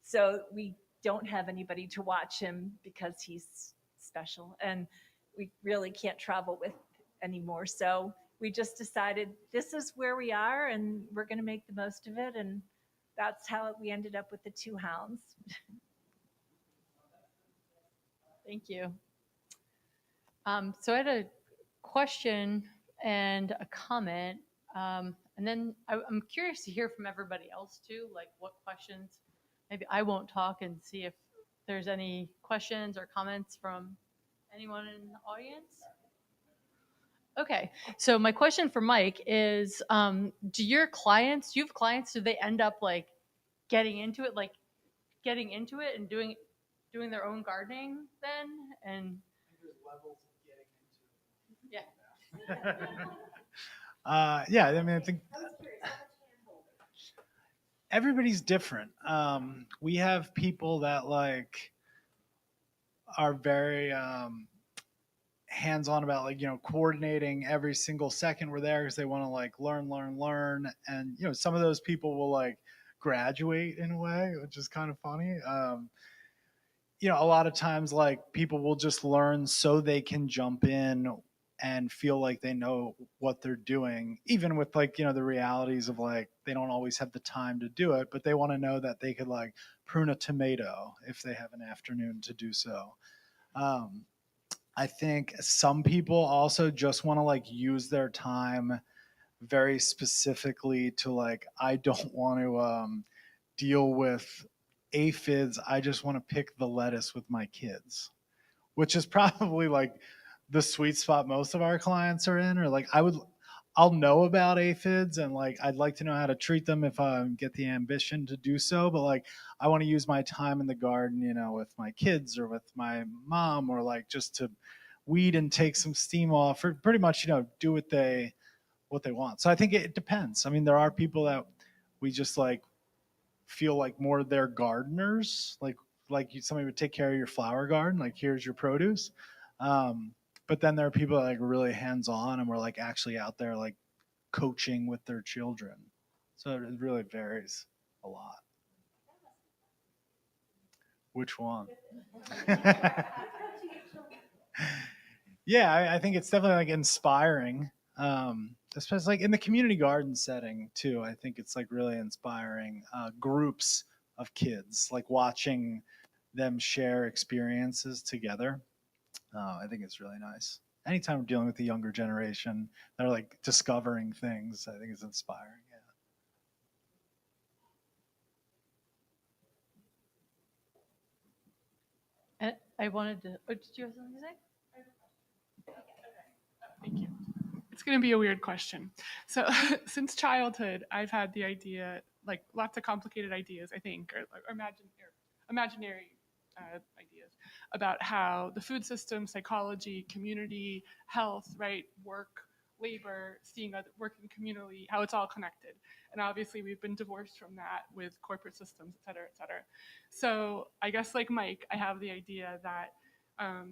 [SPEAKER 5] so we don't have anybody to watch him because he's special, and we really can't travel with anymore. So we just decided this is where we are, and we're going to make the most of it, and that's how we ended up with the two hounds.
[SPEAKER 2] Thank you. So I had a question and a comment, and then I'm curious to hear from everybody else too, like what questions. Maybe I won't talk and see if there's any questions or comments from anyone in the audience. Okay, so my question for Mike is, do you have clients, do they end up like getting into it, and doing their own gardening then? And
[SPEAKER 4] There's levels of getting into
[SPEAKER 2] yeah.
[SPEAKER 4] yeah, I mean, I think everybody's different. We have people that like are very hands-on about like coordinating every single second we're there because they want to like learn, and some of those people will like graduate in a way, which is kind of funny. A lot of times like people will just learn so they can jump in and feel like they know what they're doing, even with like the realities of like they don't always have the time to do it, but they want to know that they could like prune a tomato if they have an afternoon to do so. I think some people also just want to like use their time very specifically to like, I don't want to deal with aphids. I just want to pick the lettuce with my kids, which is probably like the sweet spot most of our clients are in. Or like, I'll know about aphids and like I'd like to know how to treat them if I get the ambition to do so. But like, I want to use my time in the garden, with my kids or with my mom, or like just to weed and take some steam off, or pretty much do what they want. So I think it depends. I mean, there are people that we just like feel like more they're gardeners, like somebody would take care of your flower garden, like here's your produce. Um, but then there are people that like really hands on and we're like actually out there like coaching with their children. So it really varies a lot. Which one? Yeah, I think it's definitely like inspiring. Especially like in the community garden setting too. I think it's like really inspiring groups of kids, like watching them share experiences together. I think it's really nice. Anytime we're dealing with the younger generation, they're like discovering things. I think it's inspiring. Yeah.
[SPEAKER 2] And I wanted to. Oh, did you have something to say?
[SPEAKER 6] Thank you. It's going to be a weird question. So, since childhood, I've had the idea, like lots of complicated ideas, I think, or imaginary ideas about how the food system, psychology, community, health, right, work, labor, working communally, how it's all connected. And obviously, we've been divorced from that with corporate systems, et cetera, et cetera. So, I guess like Mike, I have the idea that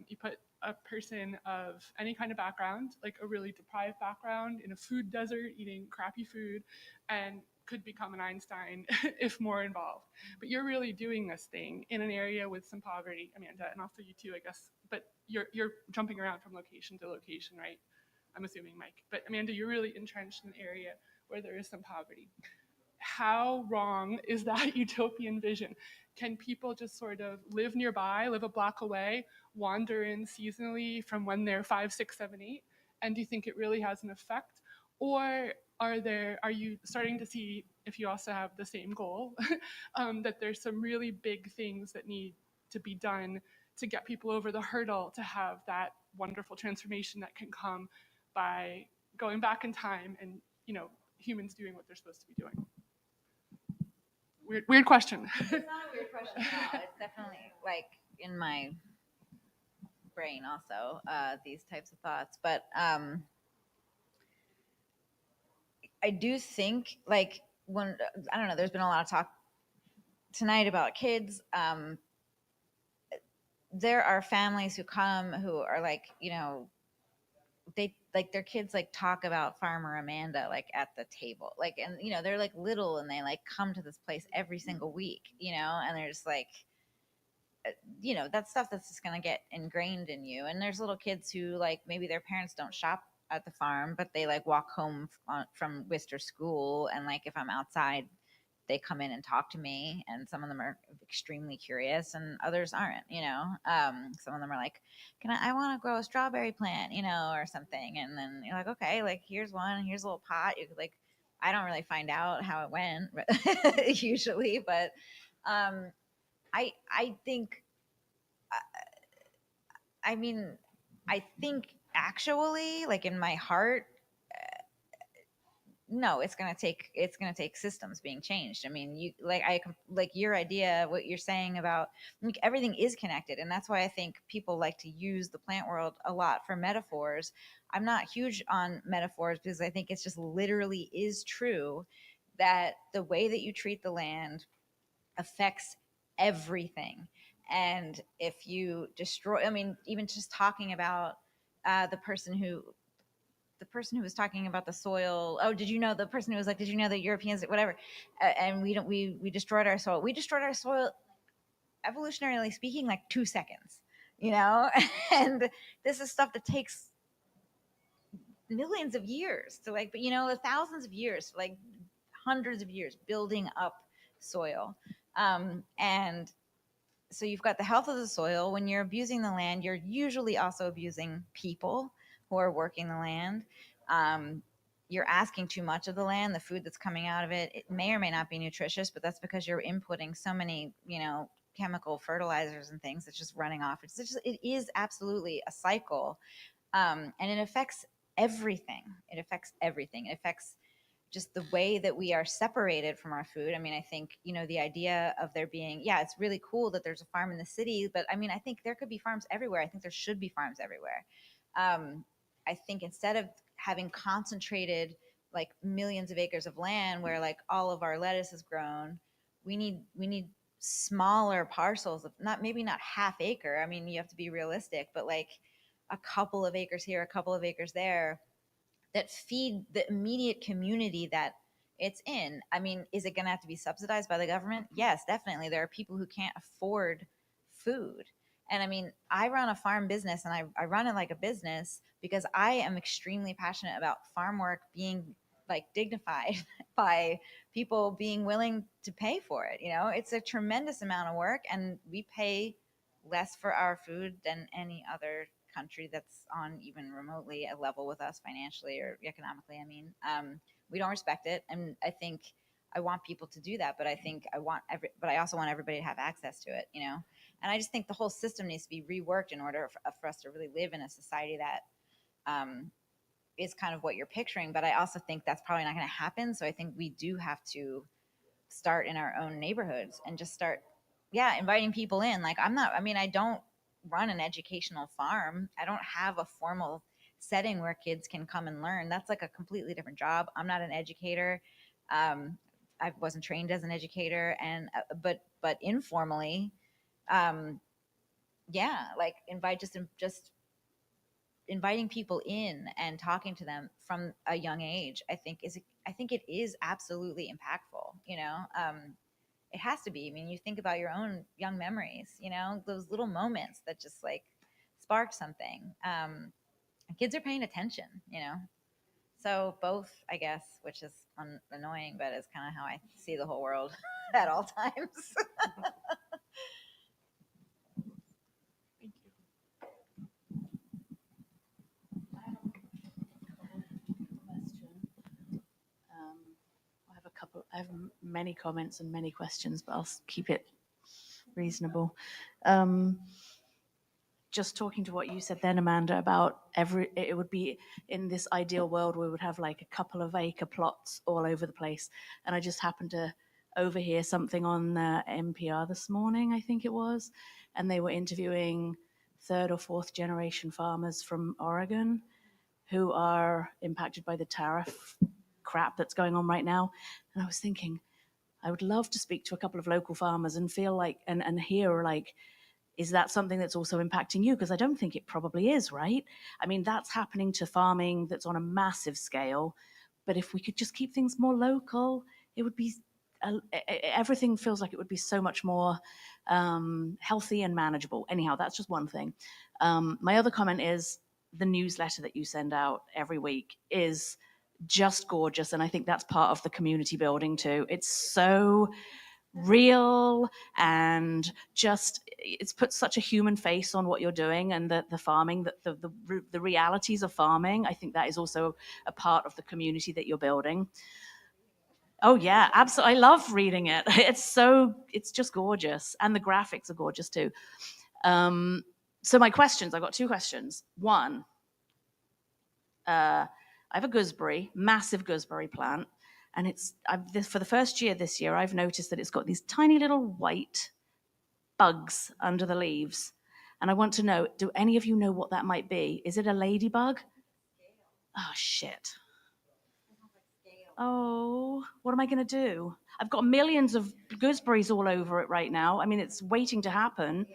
[SPEAKER 6] you put a person of any kind of background, like a really deprived background in a food desert, eating crappy food, and could become an Einstein if more involved. But you're really doing this thing in an area with some poverty, Amanda, and also you too, I guess. But you're jumping around from location to location, right? I'm assuming, Mike. But Amanda, you're really entrenched in an area where there is some poverty. how wrong is that utopian vision? Can people just sort of live nearby, live a block away, wander in seasonally from when they're 5, 6, 7, 8? And do you think it really has an effect? Or are you starting to see, if you also have the same goal, that there's some really big things that need to be done to get people over the hurdle to have that wonderful transformation that can come by going back in time and, humans doing what they're supposed to be doing? Weird question.
[SPEAKER 3] It's not a weird question at all. It's definitely like in my brain also, these types of thoughts. But I do think like when, I don't know, there's been a lot of talk tonight about kids. There are families who come who are like, they like their kids like talk about Farmer Amanda like at the table, like, and they're like little and they like come to this place every single week, and they're just like, that stuff that's just gonna get ingrained in you. And there's little kids who like maybe their parents don't shop at the farm, but they like walk home from Worcester school, and like if I'm outside, they come in and talk to me, and some of them are extremely curious and others aren't. Some of them are like, I want to grow a strawberry plant, or something. And then you're like, okay, like here's one, here's a little pot. You could like, I don't really find out how it went usually, but I think, I mean, I think actually, like in my heart, no, it's gonna take systems being changed. I mean, you like your idea, what you're saying about like everything is connected, and that's why I think people like to use the plant world a lot for metaphors. I'm not huge on metaphors because I think it's just literally is true that the way that you treat the land affects everything. And if you destroy, I mean, even just talking about the person who was talking about the soil. Oh, did you know the person who was like, did you know that Europeans, whatever, and we destroyed our soil. We destroyed our soil, evolutionarily speaking, like 2 seconds, and this is stuff that takes millions of years to like, but thousands of years, like hundreds of years building up soil. And so you've got the health of the soil. When you're abusing the land, you're usually also abusing people who are working the land. You're asking too much of the land. The food that's coming out of it, it may or may not be nutritious, but that's because you're inputting so many, chemical fertilizers and things that's just running off. It is absolutely a cycle, and it affects everything. It affects everything. It affects just the way that we are separated from our food. I mean, I think, the idea of there being, yeah, it's really cool that there's a farm in the city, but I mean, I think there could be farms everywhere. I think there should be farms everywhere. I think instead of having concentrated like millions of acres of land where like all of our lettuce is grown, we need smaller parcels of maybe not half acre. I mean, you have to be realistic, but like a couple of acres here, a couple of acres there, that feed the immediate community that it's in. I mean, is it going to have to be subsidized by the government? Yes, definitely. There are people who can't afford food. And I mean, I run a farm business, and I run it like a business because I am extremely passionate about farm work being like dignified by people being willing to pay for it. It's a tremendous amount of work, and we pay less for our food than any other country that's on even remotely a level with us financially or economically. I mean, we don't respect it, and I think I want people to do that, but I also want everybody to have access to it, And I just think the whole system needs to be reworked in order for us to really live in a society that is kind of what you're picturing. But I also think that's probably not going to happen. So I think we do have to start in our own neighborhoods and just start, yeah, inviting people in. Like I don't run an educational farm. I don't have a formal setting where kids can come and learn. That's like a completely different job. I'm not an educator. I wasn't trained as an educator, and but informally, yeah, like just inviting people in and talking to them from a young age, I think it is absolutely impactful. It has to be. I mean, you think about your own young memories, those little moments that just like spark something. Kids are paying attention. So both, I guess, which is annoying, but it's kind of how I see the whole world at all times.
[SPEAKER 6] Thank you.
[SPEAKER 7] I have a couple. I have many comments and many questions, but I'll keep it reasonable. Just talking to what you said then, Amanda, about it would be in this ideal world we would have like a couple of acre plots all over the place, and I just happened to overhear something on NPR this morning, I think it was, and they were interviewing third or fourth generation farmers from Oregon who are impacted by the tariff crap that's going on right now. And I was thinking, I would love to speak to a couple of local farmers and feel like, and hear like, is that something that's also impacting you? Because I don't think it probably is, right? I mean, that's happening to farming that's on a massive scale. But if we could just keep things more local, it would be, everything feels like it would be so much more healthy and manageable. Anyhow, that's just one thing. My other comment is the newsletter that you send out every week is just gorgeous. And I think that's part of the community building too. It's so real and just it's put such a human face on what you're doing and the farming, the realities of farming. I think that is also a part of the community that you're building. Oh yeah, absolutely. I love reading it. It's just gorgeous, and the graphics are gorgeous too. So my questions, I've got two questions. One, I have a gooseberry, massive gooseberry plant, and for the first year this year, I've noticed that it's got these tiny little white bugs under the leaves. And I want to know, do any of you know what that might be? Is it a ladybug? Oh, shit. Oh, what am I going to do? I've got millions of gooseberries all over it right now. I mean, it's waiting to happen.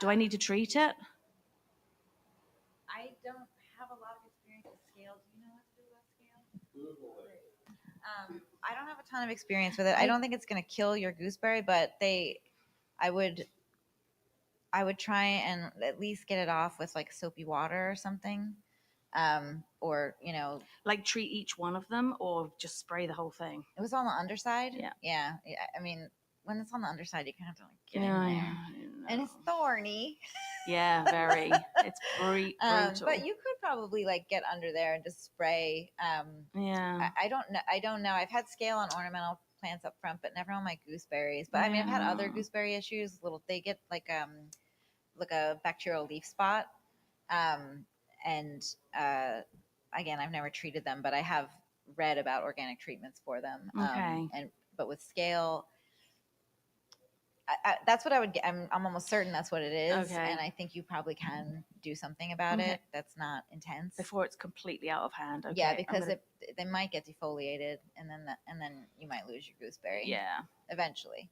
[SPEAKER 7] Do I need to treat it?
[SPEAKER 3] I don't have a lot of experience with scale. Do you know what to do about scale? Google it. I don't have a ton of experience with it. I don't think it's going to kill your gooseberry, but I would try and at least get it off with like soapy water or something. Or,
[SPEAKER 7] like treat each one of them or just spray the whole thing?
[SPEAKER 3] It was on the underside.
[SPEAKER 7] Yeah.
[SPEAKER 3] I mean, when it's on the underside, you kind of have to like get in there. And it's thorny.
[SPEAKER 7] Yeah, very. It's brutal.
[SPEAKER 3] But you could probably like get under there and just spray.
[SPEAKER 7] Yeah.
[SPEAKER 3] I don't know. I've had scale on ornamental plants up front, but never on my gooseberries. But I mean, I've had other gooseberry issues. They get like a bacterial leaf spot. And again, I've never treated them, but I have read about organic treatments for them.
[SPEAKER 7] Okay.
[SPEAKER 3] But with scale, that's what I would get. I'm almost certain that's what it is.
[SPEAKER 7] Okay.
[SPEAKER 3] And I think you probably can do something about it that's not intense
[SPEAKER 7] before it's completely out of hand. Okay.
[SPEAKER 3] Yeah, because they might get defoliated, and then you might lose your gooseberry.
[SPEAKER 7] Yeah.
[SPEAKER 3] Eventually,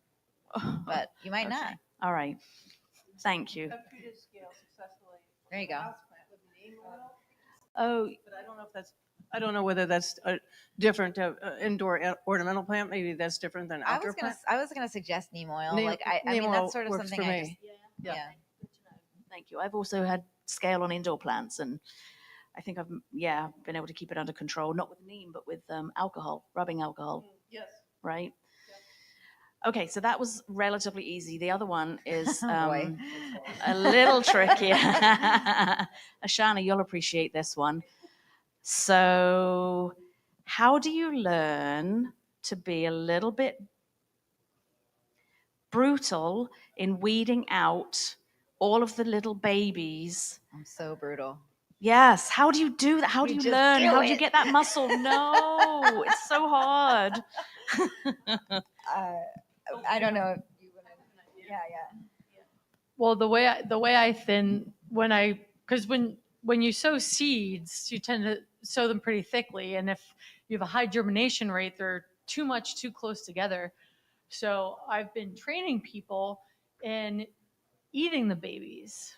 [SPEAKER 3] but you might not.
[SPEAKER 7] All right. Thank you.
[SPEAKER 3] There you go.
[SPEAKER 7] Oh,
[SPEAKER 8] But I don't know whether that's different indoor ornamental plant. Maybe that's different than outdoor plant.
[SPEAKER 3] I was gonna suggest neem oil.
[SPEAKER 8] Neem-
[SPEAKER 3] I mean,
[SPEAKER 8] neem
[SPEAKER 3] that's
[SPEAKER 8] oil
[SPEAKER 3] sort of
[SPEAKER 8] works
[SPEAKER 3] something
[SPEAKER 8] for
[SPEAKER 3] I
[SPEAKER 8] me.
[SPEAKER 3] just
[SPEAKER 8] Yeah.
[SPEAKER 7] thank you. I've also had scale on indoor plants, and I think I've been able to keep it under control, not with neem, but with alcohol, rubbing alcohol.
[SPEAKER 8] Yes.
[SPEAKER 7] Right. Okay, so that was relatively easy. The other one is
[SPEAKER 3] boy.
[SPEAKER 7] a little trickier. Ashana, you'll appreciate this one. So, how do you learn to be a little bit brutal in weeding out all of the little babies?
[SPEAKER 3] I'm so brutal.
[SPEAKER 7] Yes. How do you do that? How do
[SPEAKER 3] You
[SPEAKER 7] you
[SPEAKER 3] just
[SPEAKER 7] learn?
[SPEAKER 3] do
[SPEAKER 7] How do you
[SPEAKER 3] it.
[SPEAKER 7] get that muscle? No, it's so hard.
[SPEAKER 3] I don't know if you want to. Yeah.
[SPEAKER 2] Well, the way I thin because when you sow seeds, you tend to sow them pretty thickly, and if you have a high germination rate, they're too close together. So I've been training people in eating the babies,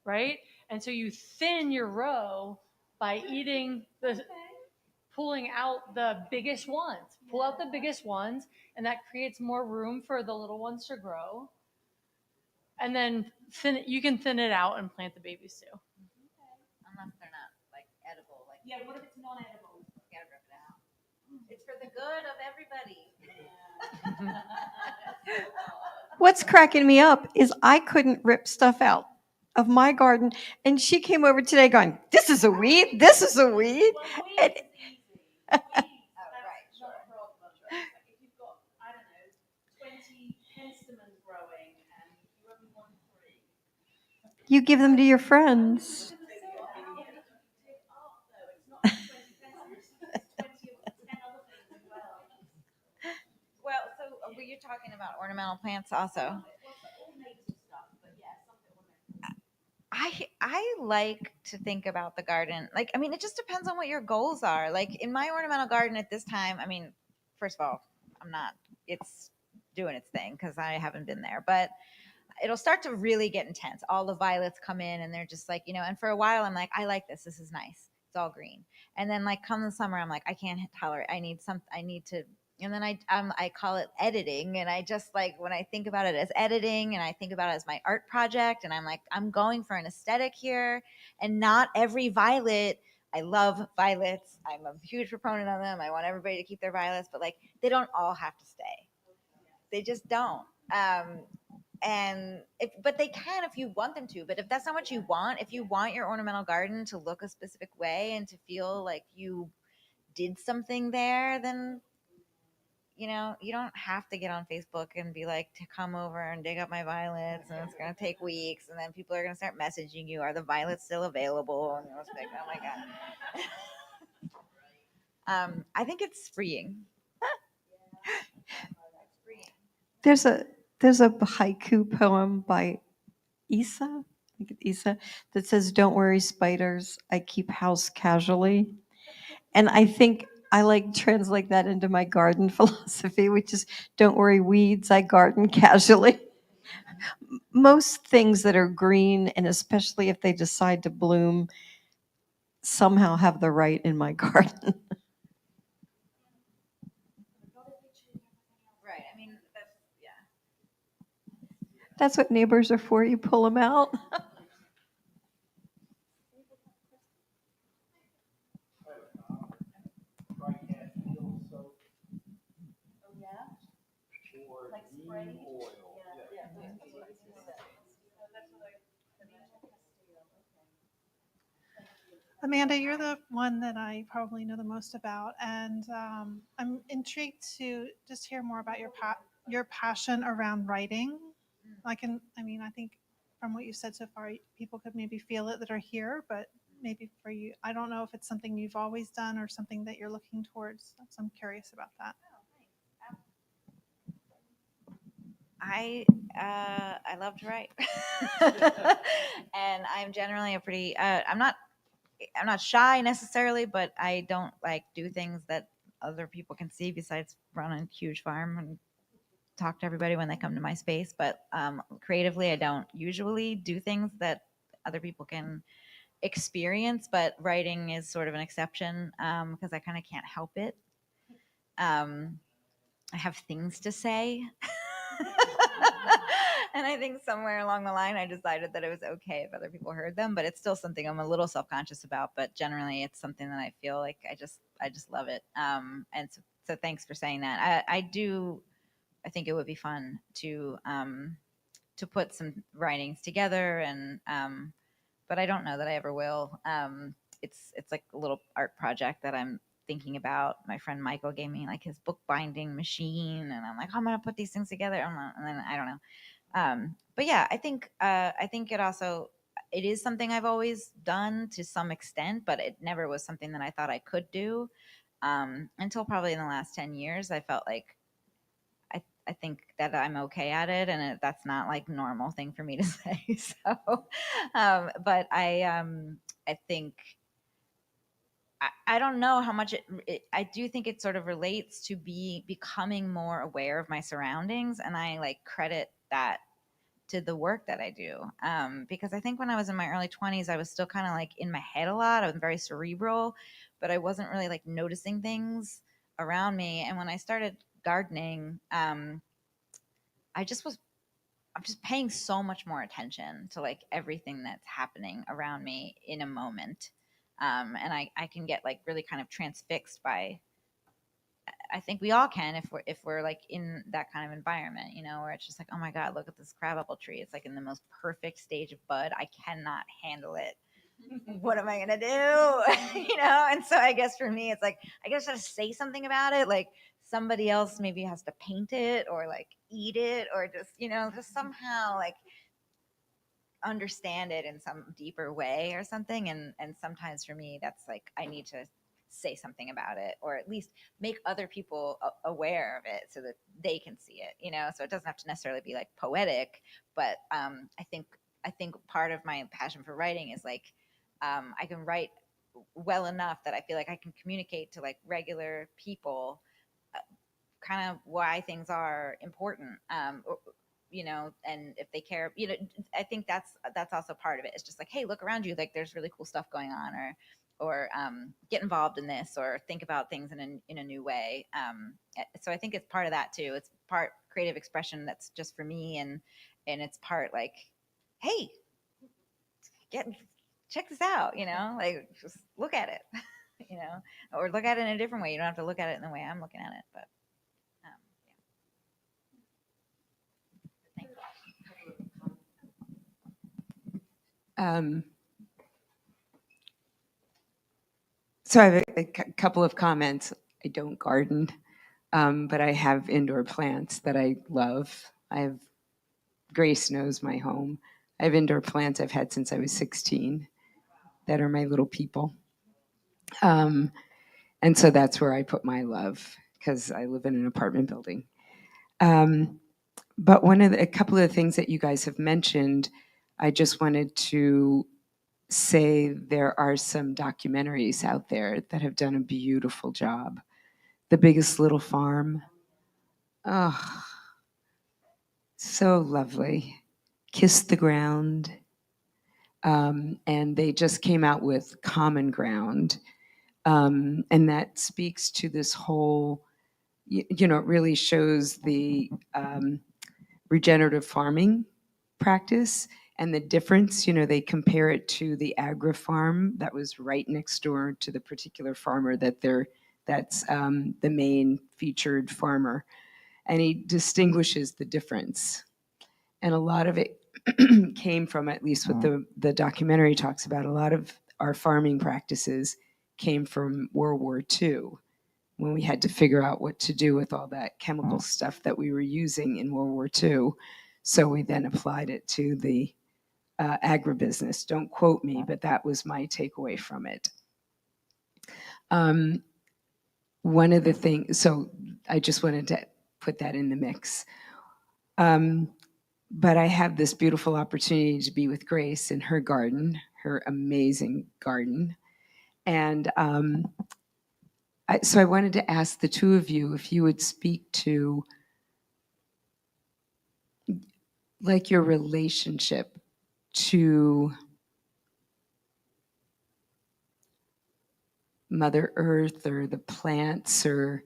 [SPEAKER 2] right? And so you thin your row by pulling out the biggest ones. Pull out the biggest ones, and that creates more room for the little ones to grow. And then you can thin it out and plant the babies too.
[SPEAKER 3] Unless they're not like edible.
[SPEAKER 5] Yeah, what if it's non-edible?
[SPEAKER 3] It's for the good of everybody.
[SPEAKER 1] What's cracking me up is I couldn't rip stuff out of my garden, and she came over today going, "This is a weed. This is a weed." And you give them to your friends.
[SPEAKER 3] Well, so were you talking about ornamental plants also? I like to think about the garden. Like, I mean, it just depends on what your goals are. Like in my ornamental garden at this time, I mean, first of all, I'm not. It's doing its thing because I haven't been there, but it'll start to really get intense. All the violets come in and they're just like, and for a while I'm like, I like this. This is nice. It's all green. And then like come the summer, I'm like, I can't tolerate. I need to. And then I call it editing. And I just like when I think about it as editing and I think about it as my art project and I'm like, I'm going for an aesthetic here and not every violet. I love violets. I'm a huge proponent of them. I want everybody to keep their violets, but like they don't all have to stay. They just don't. But they can if you want them to. But if that's not what you want, if you want your ornamental garden to look a specific way and to feel like you did something there, then you don't have to get on Facebook and be like to come over and dig up my violets and it's gonna take weeks and then people are gonna start messaging you, are the violets still available? And you're like, oh my god. I think it's freeing.
[SPEAKER 1] There's a haiku poem by Isa, I think it's Isa, that says, "Don't worry, spiders. I keep house casually." And I think I like translate that into my garden philosophy, which is, "Don't worry, weeds. I garden casually." Most things that are green, and especially if they decide to bloom, somehow have the right in my garden.
[SPEAKER 3] Right. I mean, yeah.
[SPEAKER 1] That's what neighbors are for. You pull them out.
[SPEAKER 9] Amanda, you're the one that I probably know the most about, and I'm intrigued to just hear more about your passion around writing. I mean, I think from what you said so far, people could maybe feel it that are here, but maybe for you, I don't know if it's something you've always done or something that you're looking towards. So I'm curious about that.
[SPEAKER 3] I love to write, and I'm generally a pretty. I'm not shy necessarily, but I don't like do things that other people can see besides run a huge farm and talk to everybody when they come to my space. But creatively, I don't usually do things that other people can experience. But writing is sort of an exception because I kind of can't help it. I have things to say. And I think somewhere along the line, I decided that it was okay if other people heard them, but it's still something I'm a little self-conscious about. But generally, it's something that I feel like I just love it. And so thanks for saying that. I think it would be fun to put some writings together, and but I don't know that I ever will. It's like a little art project that I'm thinking about. My friend Michael gave me like his book binding machine, and I'm like, oh, I'm gonna put these things together. And then I don't know. But yeah, I think it is something I've always done to some extent, but it never was something that I thought I could do until probably in the last 10 years. I felt like I think that I'm okay at it, and that's not like normal thing for me to say. So, but I think I don't know how much I do think it sort of relates to becoming more aware of my surroundings, and I like credit that to the work that I do. Because I think when I was in my early 20s, I was still kind of like in my head a lot. I was very cerebral, but I wasn't really like noticing things around me. And when I started gardening, I just was I'm just paying so much more attention to like everything that's happening around me in a moment. And I can get like really kind of transfixed by I think we all can if we're like in that kind of environment, where it's just like, oh my God, look at this crabapple tree. It's like in the most perfect stage of bud. I cannot handle it. What am I gonna do? And so I guess for me, it's like I guess I have to say something about it. Like somebody else maybe has to paint it or like eat it or just just somehow like understand it in some deeper way or something. And sometimes for me, that's like I need to say something about it or at least make other people aware of it so that they can see it. So it doesn't have to necessarily be like poetic, but I think part of my passion for writing is like I can write well enough that I feel like I can communicate to like regular people kind of why things are important, and if they care, I think that's also part of it. It's just like, hey, look around you, like there's really cool stuff going on, or get involved in this, or think about things in a new way. So I think it's part of that too. It's part creative expression that's just for me, and it's part like, hey, check this out, like just look at it, or look at it in a different way. You don't have to look at it in the way I'm looking at it, but
[SPEAKER 10] Um, so I have a couple of comments. I don't garden, but I have indoor plants that I love. Grace knows my home. I have indoor plants I've had since I was 16 that are my little people. And so that's where I put my love because I live in an apartment building. But a couple of the things that you guys have mentioned, I just wanted to say there are some documentaries out there that have done a beautiful job. The Biggest Little Farm. Oh, so lovely. Kiss the Ground. And they just came out with Common Ground. And that speaks to this whole, it really shows the regenerative farming practice and the difference. They compare it to the agri-farm that was right next door to the particular farmer that's the main featured farmer. And he distinguishes the difference. And a lot of it came from, at least what the documentary talks about, a lot of our farming practices came from World War II, when we had to figure out what to do with all that chemical stuff that we were using in World War II. So we then applied it to the agribusiness. Don't quote me, but that was my takeaway from it. One of the things, so I just wanted to put that in the mix. But I have this beautiful opportunity to be with Grace in her garden, her amazing garden. And so I wanted to ask the two of you if you would speak to like your relationship to Mother Earth or the plants, or,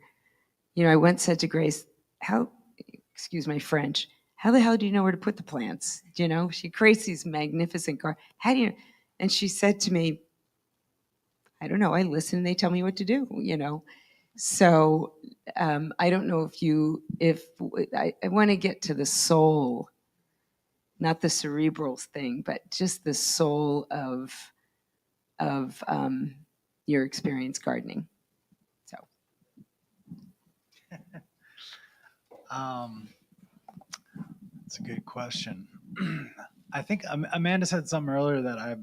[SPEAKER 10] I once said to Grace, excuse my French, how the hell do you know where to put the plants? She creates these magnificent gardens. How do you, and she said to me, I don't know, I listen and they tell me what to do, So I don't know if I want to get to the soul, not the cerebral thing, but just the soul of your experience gardening. So.
[SPEAKER 4] That's a good question. I think Amanda said something earlier that I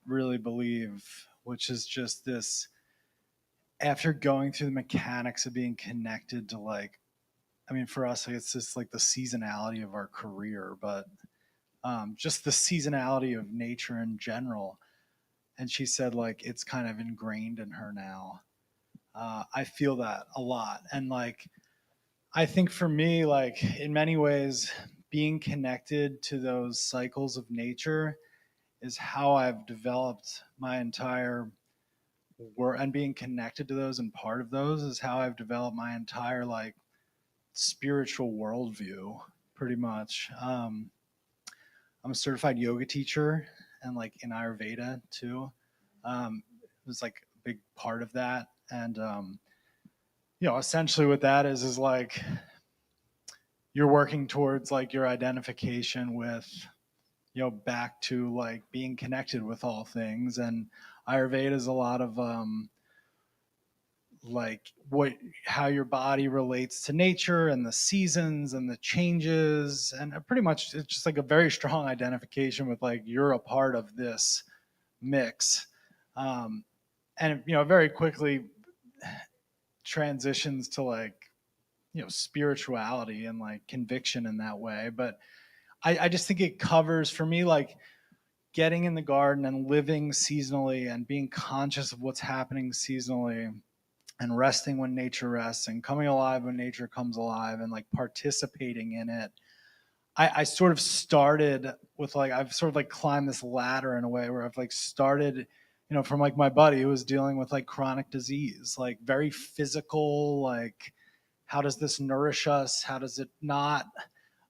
[SPEAKER 4] really believe, which is just this, after going through the mechanics of being connected to, like, I mean, for us, it's just like the seasonality of our career, but just the seasonality of nature in general. And she said, like, it's kind of ingrained in her now. I feel that a lot. And like, I think for me, like, in many ways, being connected to those cycles of nature is how I've developed my entire work, and being connected to those and part of those is how I've developed my entire like spiritual worldview, pretty much. I'm a certified yoga teacher, and like in Ayurveda too. It was like a big part of that. And essentially what that is like you're working towards like your identification with, back to like being connected with all things. And Ayurveda is a lot of like how your body relates to nature and the seasons and the changes, and pretty much it's just like a very strong identification with like you're a part of this mix. And very quickly transitions to like spirituality and like conviction in that way. But I just think it covers for me like getting in the garden and living seasonally and being conscious of what's happening seasonally and resting when nature rests and coming alive when nature comes alive and like participating in it. I sort of started with like, I've sort of like climbed this ladder in a way where I've like started, from like my buddy who was dealing with like chronic disease, like very physical, like how does this nourish us? How does it not?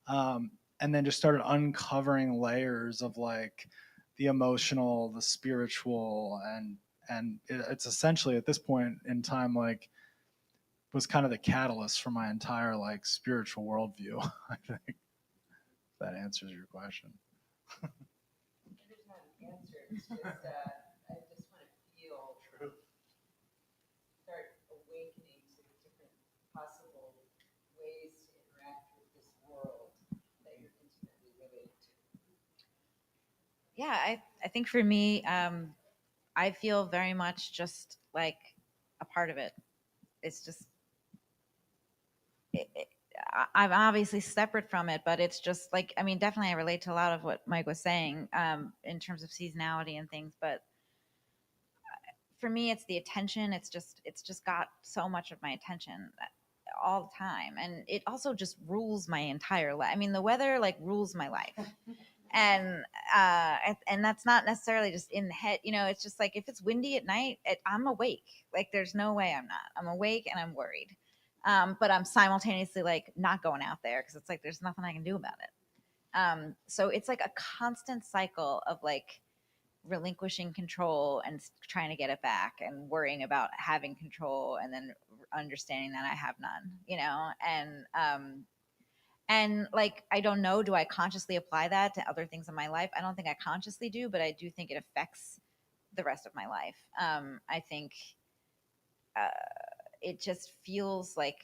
[SPEAKER 4] And then just started uncovering layers of like the emotional, the spiritual, and it's essentially at this point in time like was kind of the catalyst for my entire like spiritual worldview. I think if that answers your question.
[SPEAKER 10] There's not an answer. It's just I just want to feel start awakening to the different possible ways to interact with this world that you're intimately related to.
[SPEAKER 3] Yeah, I think for me, I feel very much just like a part of it. It's just, I'm obviously separate from it, but it's just like, I mean, definitely I relate to a lot of what Mike was saying in terms of seasonality and things. But for me, it's the attention. It's just got so much of my attention all the time. And it also just rules my entire life. I mean, the weather like rules my life. And that's not necessarily just in the head, it's just like if it's windy at night, I'm awake. Like there's no way I'm awake and I'm worried. But I'm simultaneously like not going out there because it's like there's nothing I can do about it. So it's like a constant cycle of like relinquishing control and trying to get it back and worrying about having control and then understanding that I have none, and like I don't know, do I consciously apply that to other things in my life? I don't think I consciously do, but I do think it affects the rest of my life. I think it just feels like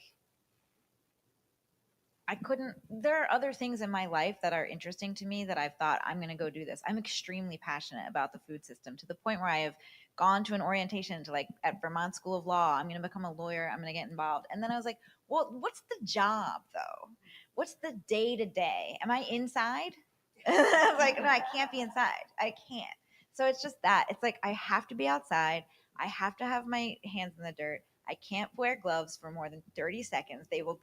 [SPEAKER 3] there are other things in my life that are interesting to me that I've thought I'm going to go do this. I'm extremely passionate about the food system to the point where I have gone to an orientation to like at Vermont School of Law. I'm going to become a lawyer. I'm going to get involved. And then I was like, well, what's the job though? What's the day to day? Am I inside? I was like, no, I can't be inside. I can't. So it's just that. It's like I have to be outside. I have to have my hands in the dirt. I can't wear gloves for more than 30 seconds. They will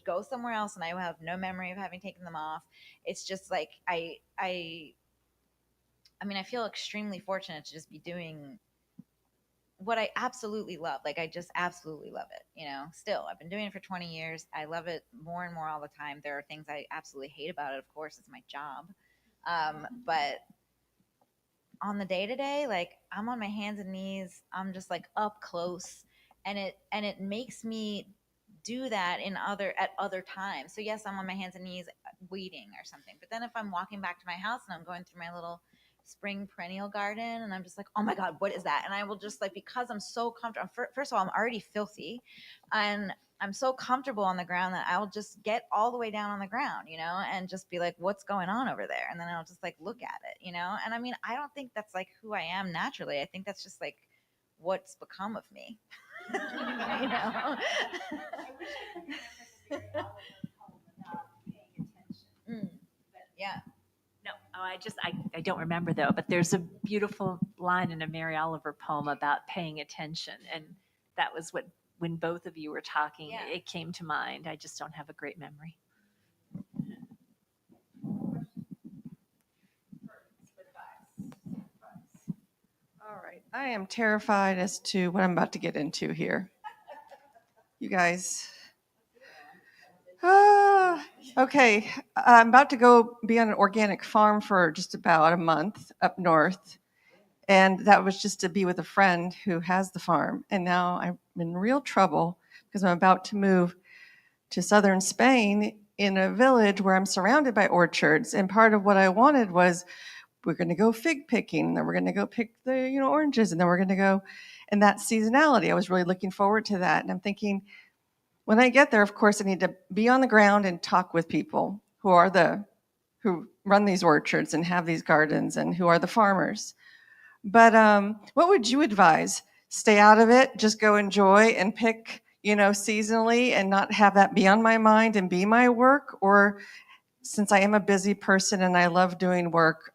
[SPEAKER 3] go somewhere else and I will have no memory of having taken them off. It's just like I mean, I feel extremely fortunate to just be doing what I absolutely love. Like I just absolutely love it, Still, I've been doing it for 20 years. I love it more and more all the time. There are things I absolutely hate about it. Of course, it's my job. But on the day to day, like I'm on my hands and knees. I'm just like up close, and it makes me do that at other times. So yes, I'm on my hands and knees weeding or something. But then if I'm walking back to my house and I'm going through my little spring perennial garden and I'm just like, oh my God, what is that? And I will just like, because I'm so comfortable, first of all, I'm already filthy and I'm so comfortable on the ground that I'll just get all the way down on the ground, and just be like, what's going on over there? And then I'll just like look at it, and I mean, I don't think that's like who I am naturally. I think that's just like what's become of me. Yeah.
[SPEAKER 5] No, I don't remember though, but there's a beautiful line in a Mary Oliver poem about paying attention. And that was when both of you were talking,
[SPEAKER 3] Yeah.
[SPEAKER 5] it came to mind. I just don't have a great memory.
[SPEAKER 11] All right. I am terrified as to what I'm about to get into here. You guys. Okay. I'm about to go be on an organic farm for just about a month up north. And that was just to be with a friend who has the farm. And now I'm in real trouble because I'm about to move to southern Spain in a village where I'm surrounded by orchards. And part of what I wanted was we're going to go fig picking, and then we're going to go pick the oranges, and then we're going to go. And that seasonality, I was really looking forward to that. And I'm thinking, when I get there, of course, I need to be on the ground and talk with people who run these orchards and have these gardens and who are the farmers. But what would you advise? Stay out of it, just go enjoy and pick, seasonally and not have that be on my mind and be my work? Or since I am a busy person and I love doing work,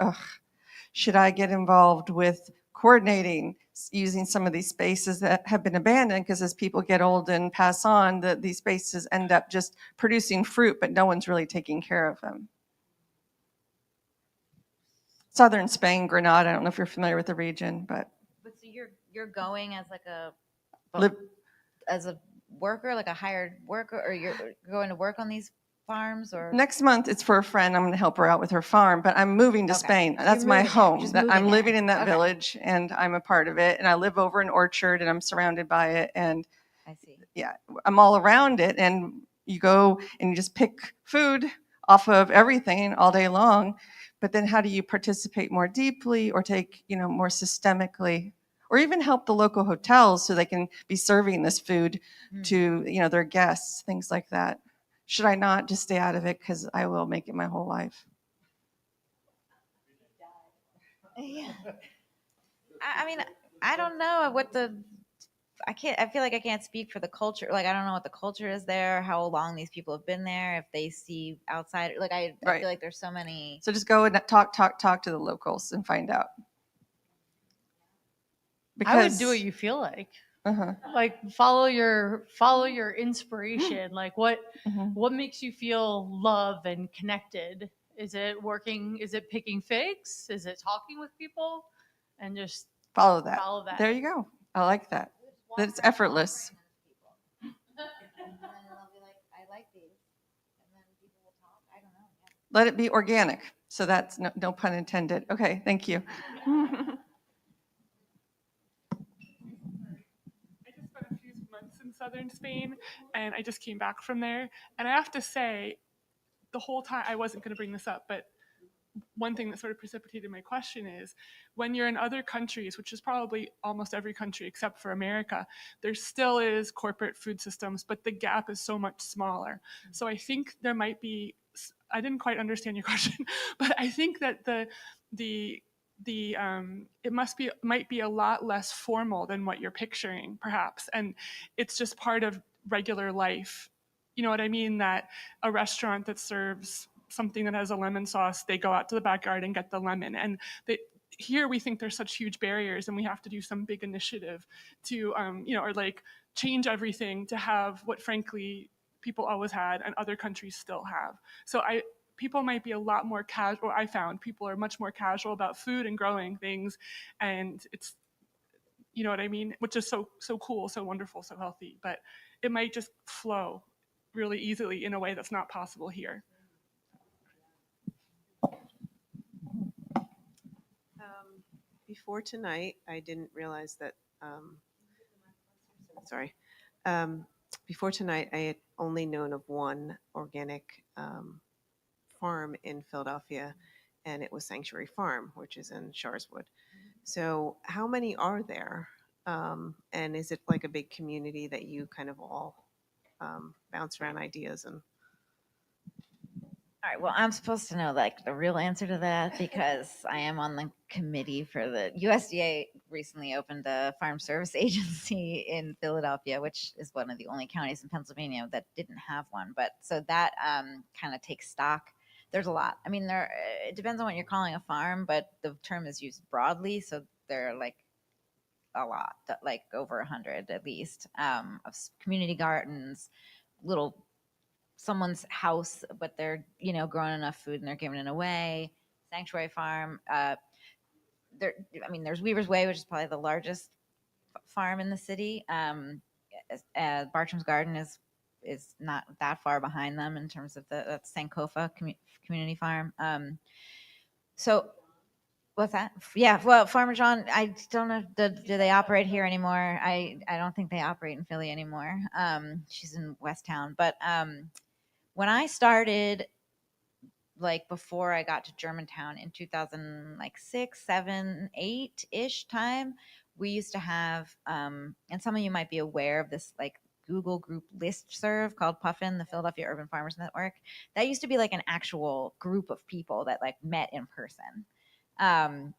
[SPEAKER 11] should I get involved with coordinating, using some of these spaces that have been abandoned? Because as people get old and pass on, these spaces end up just producing fruit, but no one's really taking care of them. Southern Spain, Granada. I don't know if you're familiar with the region, but
[SPEAKER 3] so you're going as like
[SPEAKER 11] Live-
[SPEAKER 3] as a worker, like a hired worker, or you're going to work on these farms, or
[SPEAKER 11] next month it's for a friend. I'm going to help her out with her farm, but I'm moving to Spain. That's my home. I'm living in that village, and I'm a part of it. And I live over an orchard, and I'm surrounded by it. And
[SPEAKER 3] I see.
[SPEAKER 11] Yeah, I'm all around it. And you go and you just pick food off of everything all day long. But then how do you participate more deeply or take, more systemically, or even help the local hotels so they can be serving this food to, their guests, things like that? Should I not just stay out of it because I will make it my whole life?
[SPEAKER 3] Yeah. I mean, I don't know what I feel like I can't speak for the culture. Like, I don't know what the culture is there, how long these people have been there, if they see outside. Like, I
[SPEAKER 11] Right.
[SPEAKER 3] feel like there's so many.
[SPEAKER 11] So just go and talk to the locals and find out.
[SPEAKER 2] I would do what you feel like. Like follow your inspiration. Like what makes you feel love and connected? Is it working? Is it picking figs? Is it talking with people? And just
[SPEAKER 11] follow that.
[SPEAKER 2] Follow that.
[SPEAKER 11] There you go. I like that. That it's effortless.
[SPEAKER 3] And then they'll be like, I like these. And then people will talk. I don't know. Yeah.
[SPEAKER 11] Let it be organic. So that's no pun intended. Okay, thank you.
[SPEAKER 6] I just spent a few months in southern Spain, and I just came back from there. And I have to say, the whole time, I wasn't going to bring this up, but one thing that sort of precipitated my question is, when you're in other countries, which is probably almost every country except for America, there still is corporate food systems, but the gap is so much smaller. So I think there might be, I didn't quite understand your question, but I think that it might be a lot less formal than what you're picturing, perhaps, and it's just part of regular life. You know what I mean? That a restaurant that serves something that has a lemon sauce, they go out to the backyard and get the lemon. And here we think there's such huge barriers, and we have to do some big initiative to, or like change everything to have what, frankly, people always had and other countries still have. So people might be a lot more casual. I found people are much more casual about food and growing things, and it's, you know what I mean, which is so cool, so wonderful, so healthy. But it might just flow really easily in a way that's not possible here.
[SPEAKER 12] Before tonight, I didn't realize that. Sorry. Before tonight, I had only known of one organic farm in Philadelphia, and it was Sanctuary Farm, which is in Sharswood. So, how many are there? And is it like a big community that you kind of all bounce around ideas and?
[SPEAKER 3] All right. Well, I'm supposed to know like the real answer to that because I am on the committee for the USDA recently opened a farm service agency in Philadelphia, which is one of the only counties in Pennsylvania that didn't have one. But so that kind of takes stock. There's a lot. I mean, it depends on what you're calling a farm, but the term is used broadly. So there are like a lot, like over 100 at least, of community gardens, little someone's house, but they're growing enough food and they're giving it away. Sanctuary Farm. There's Weaver's Way, which is probably the largest farm in the city. Bartram's Garden is not that far behind them in terms of that's Sankofa Community Farm. So What's that? Yeah, well, Farmer John, I don't know. Do they operate here anymore? I don't think they operate in Philly anymore. She's in Westtown, but when I started, like before I got to Germantown in 2000, like 6, 7, 8 ish time, we used to have, and some of you might be aware of this, like Google group list serve called Puffin, the Philadelphia Urban Farmers Network. That used to be like an actual group of people that like met in person. And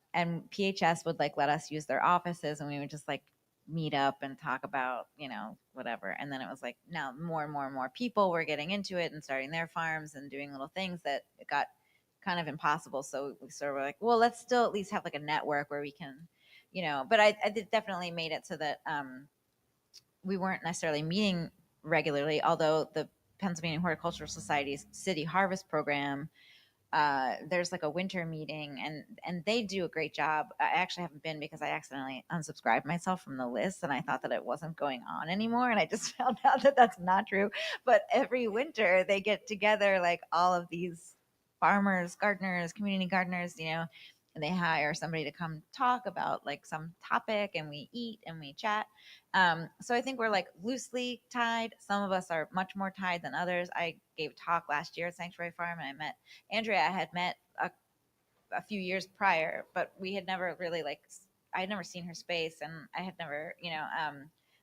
[SPEAKER 3] PHS would like let us use their offices, and we would just like meet up and talk about, whatever. And then it was like now more and more and more people were getting into it and starting their farms and doing little things that it got kind of impossible. So we sort of were like, well, let's still at least have like a network where we can, but I did definitely made it so that we weren't necessarily meeting regularly, although the Pennsylvania Horticultural Society's City Harvest Program, there's like a winter meeting, and they do a great job. I actually haven't been because I accidentally unsubscribed myself from the list, and I thought that it wasn't going on anymore, and I just found out that that's not true. But every winter they get together, like all of these farmers, gardeners, community gardeners, and they hire somebody to come talk about like some topic, and we eat and we chat. So I think we're like loosely tied. Some of us are much more tied than others. I gave a talk last year at Sanctuary Farm, and I met Andrea. I had met a few years prior, but we had never really I had never seen her space, and I had never,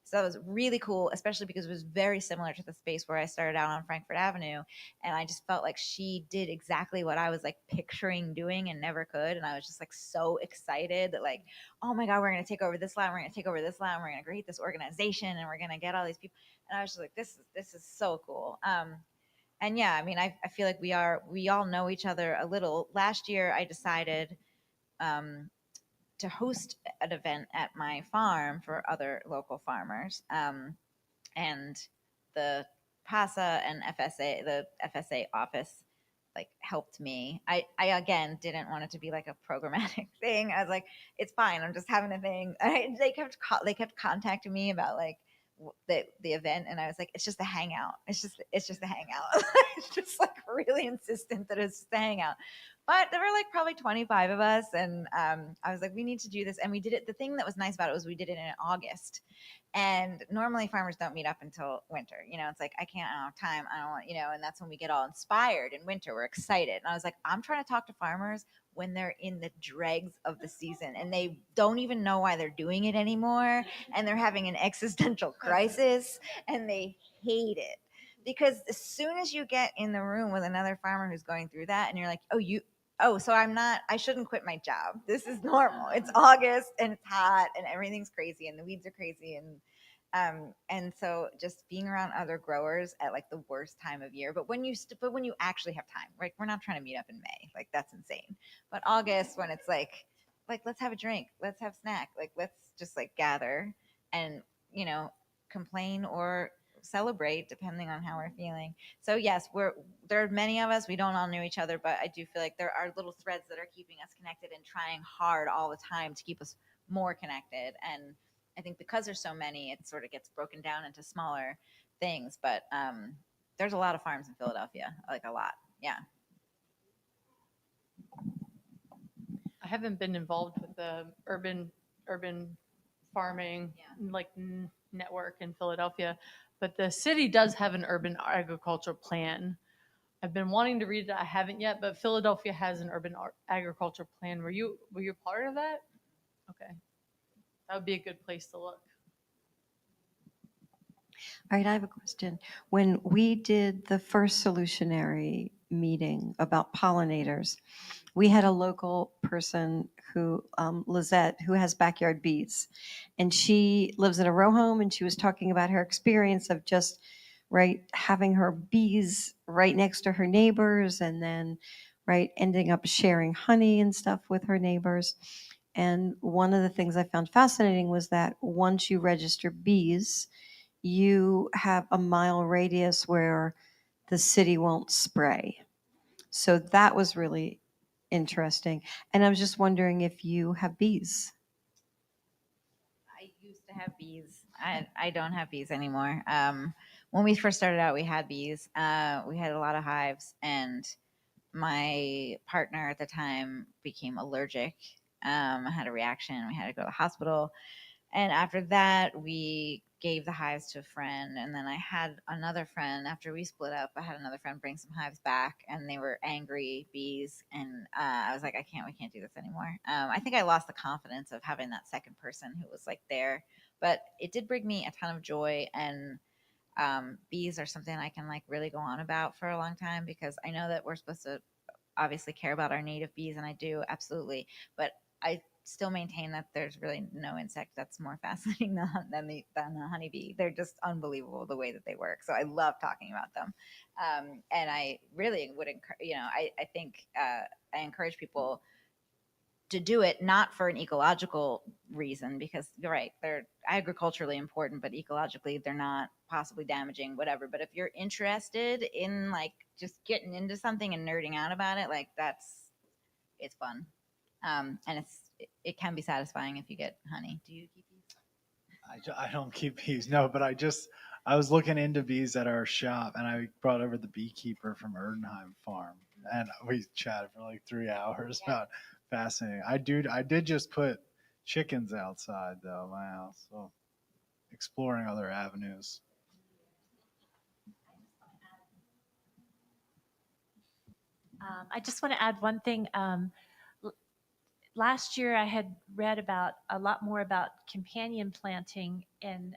[SPEAKER 3] so that was really cool, especially because it was very similar to the space where I started out on Frankfurt Avenue. And I just felt like she did exactly what I was like picturing doing and never could. And I was just like so excited that like, oh my God, we're going to take over this land. We're going to take over this land. We're going to create this organization, and we're going to get all these people. And I was just like, this is so cool. And yeah, I mean, I feel like we all know each other a little. Last year, I decided to host an event at my farm for other local farmers. And the PASA and the FSA office like helped me. I again didn't want it to be like a programmatic thing. I was like, it's fine. I'm just having a thing. They kept contacting me about like the event, and I was like, it's just a hangout. It's just a hangout. It's just like really insistent that it's just a hangout. But there were like probably 25 of us, and I was like, we need to do this, and we did it. The thing that was nice about it was we did it in August, and normally farmers don't meet up until winter. It's like, I can't, I don't have time. I don't want, and that's when we get all inspired in winter. We're excited. And I was like, I'm trying to talk to farmers when they're in the dregs of the season and they don't even know why they're doing it anymore. And they're having an existential crisis and they hate it. Because as soon as you get in the room with another farmer who's going through that, and you're like, so I shouldn't quit my job. This is normal. It's August and it's hot and everything's crazy and the weeds are crazy. And so just being around other growers at like the worst time of year, but when you actually have time, right? We're not trying to meet up in May. Like that's insane. But August, when it's like, let's have a drink, let's have snack, like, let's just like gather and, complain or celebrate depending on how we're feeling. So yes, there are many of us. We don't all know each other, but I do feel like there are little threads that are keeping us connected and trying hard all the time to keep us more connected. And I think because there's so many, it sort of gets broken down into smaller things. But there's a lot of farms in Philadelphia, like a lot. Yeah.
[SPEAKER 2] I haven't been involved with the urban farming network in Philadelphia, but the city does have an urban agriculture plan. I've been wanting to read it. I haven't yet, but Philadelphia has an urban agriculture plan. Were you part of that? Okay, that would be a good place to look.
[SPEAKER 1] All right, I have a question. When we did the first Solutionary meeting about pollinators, we had a local person who, Lizette, who has backyard bees. And she lives in a row home, and she was talking about her experience of just, right, having her bees right next to her neighbors, and then, right, ending up sharing honey and stuff with her neighbors. And one of the things I found fascinating was that once you register bees, you have a mile radius where the city won't spray. So that was really interesting. And I was just wondering if you have bees.
[SPEAKER 3] I used to have bees. I don't have bees anymore. When we first started out, we had bees. We had a lot of hives, and my partner at the time became allergic I had a reaction. We had to go to the hospital. And after that, we gave the hives to a friend. And then I had another friend, after we split up, I had another friend bring some hives back, and they were angry bees. And I was like, we can't do this anymore. I think I lost the confidence of having that second person who was like there. But it did bring me a ton of joy. And bees are something I can like really go on about for a long time, because I know that we're supposed to obviously care about our native bees, and I do, absolutely. But I still maintain that there's really no insect that's more fascinating than the honeybee. They're just unbelievable the way that they work. So I love talking about them. And I really would encourage, I think I encourage people to do it, not for an ecological reason, because you're right, they're agriculturally important, but ecologically they're not, possibly damaging, whatever. But if you're interested in like just getting into something and nerding out about it, like it's fun. And it can be satisfying if you get honey. Do you keep bees?
[SPEAKER 4] I don't keep bees, no, but I was looking into bees at our shop, and I brought over the beekeeper from Erdenheim Farm, and we chatted for like 3 hours about fascinating. I did just put chickens outside though my house, so exploring other avenues.
[SPEAKER 5] I just want to add one thing. Last year, I had read about a lot more about companion planting, and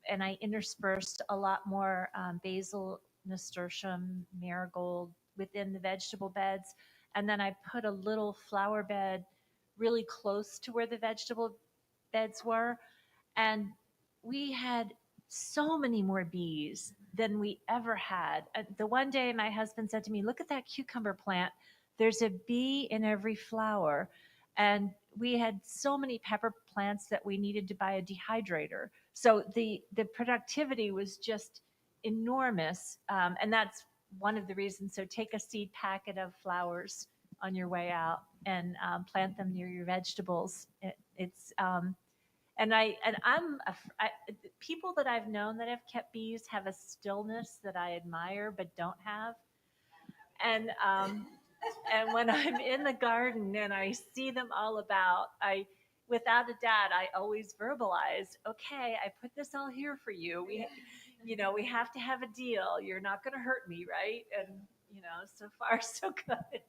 [SPEAKER 5] I interspersed a lot more basil, nasturtium, marigold within the vegetable beds, and then I put a little flower bed really close to where the vegetable beds were, and we had so many more bees than we ever had. The one day my husband said to me, "Look at that cucumber plant. There's a bee in every flower." And we had so many pepper plants that we needed to buy a dehydrator. So the productivity was just enormous. And that's one of the reasons. So take a seed packet of flowers on your way out and plant them near your vegetables. It's people that I've known that have kept bees have a stillness that I admire but don't have. And and when I'm in the garden and I see them all about, without a doubt, I always verbalize, "Okay, I put this all here for you. We have to have a deal. You're not going to hurt me, right?" And so far so good.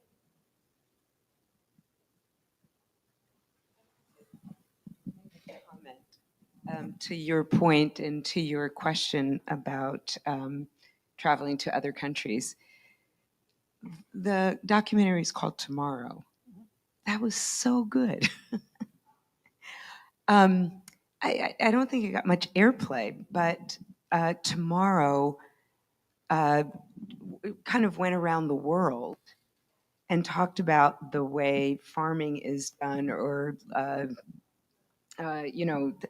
[SPEAKER 10] To your point and to your question about traveling to other countries, the documentary is called Tomorrow. That was so good. I don't think it got much airplay, but Tomorrow kind of went around the world and talked about the way farming is done, or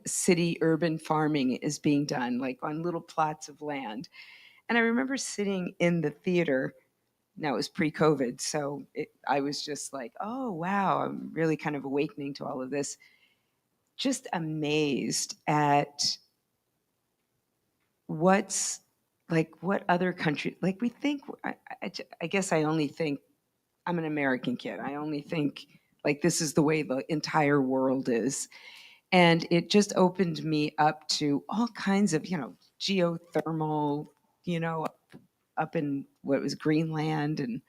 [SPEAKER 10] city urban farming is being done, like on little plots of land. And I remember sitting in the theater. Now it was pre-COVID, so I was just like, oh wow, I'm really kind of awakening to all of this. Just amazed at what other country, like we think. I guess I only think, I'm an American kid. I only think like this is the way the entire world is. And it just opened me up to all kinds of, geothermal, you know, up in what was Greenland. And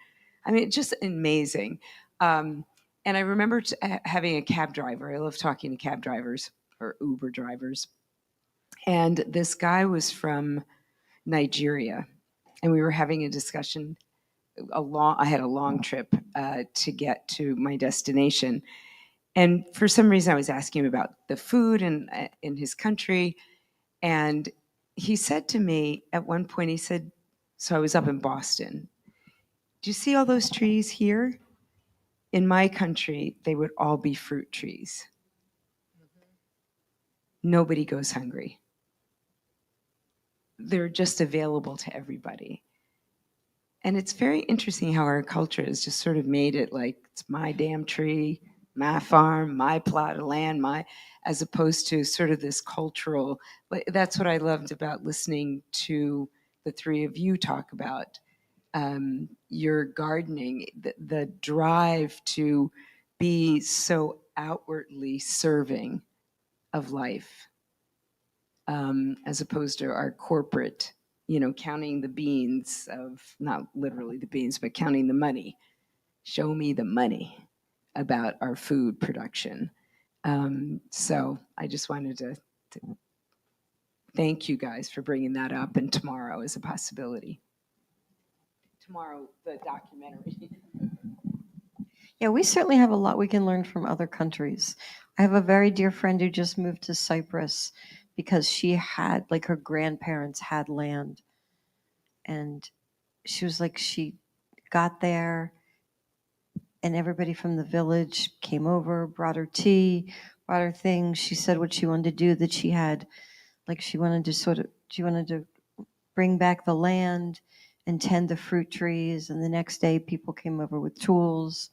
[SPEAKER 10] I mean, just amazing. And I remember having a cab driver. I love talking to cab drivers or Uber drivers. And this guy was from Nigeria. And we were having a discussion. I had a long trip to get to my destination. And for some reason, I was asking him about the food in his country. And he said to me at one point, he said, so I was up in Boston. Do you see all those trees here? In my country, they would all be fruit trees. Nobody goes hungry. They're just available to everybody. And it's very interesting how our culture has just sort of made it like it's my damn tree, my farm, my plot of land, as opposed to sort of this cultural. That's what I loved about listening to the three of you talk about your gardening, the drive to be so outwardly serving of life, as opposed to our corporate, counting the beans of, not literally the beans, but counting the money. Show me the money about our food production. So I just wanted to thank you guys for bringing that up, and tomorrow is a possibility. Tomorrow, the documentary.
[SPEAKER 1] Yeah, we certainly have a lot we can learn from other countries. I have a very dear friend who just moved to Cyprus because she had, like, her grandparents had land. And she was like, she got there and everybody from the village came over, brought her tea, brought her things. She said what she wanted to do, that she had, like, she wanted to bring back the land and tend the fruit trees. And the next day people came over with tools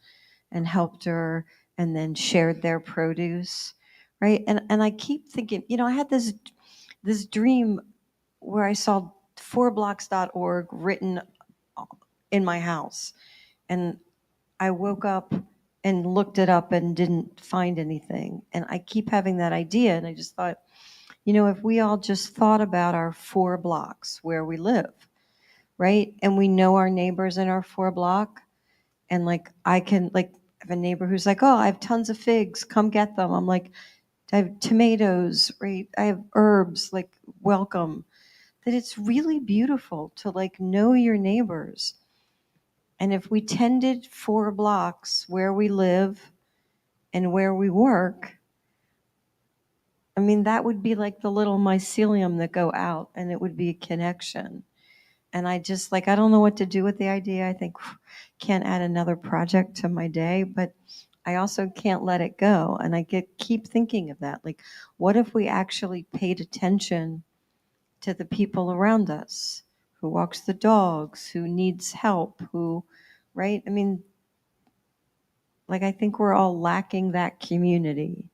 [SPEAKER 1] and helped her and then shared their produce, right? And I keep thinking, I had this dream where I saw 4blocks.org written in my house. And I woke up and looked it up and didn't find anything. And I keep having that idea. And I just thought, if we all just thought about our 4 blocks where we live, right? And we know our neighbors in our 4 block. And like, I can have a neighbor who's like, oh, I have tons of figs, come get them. I'm like, I have tomatoes, right? I have herbs, like, welcome. That it's really beautiful to know your neighbors. And if we tended 4 blocks where we live and where we work, I mean, that would be like the little mycelium that go out, and it would be a connection. And I just I don't know what to do with the idea. I think can't add another project to my day, but I also can't let it go. And I keep thinking of that. Like, what if we actually paid attention to the people around us, who walks the dogs, who needs help, right? I mean, I think we're all lacking that community.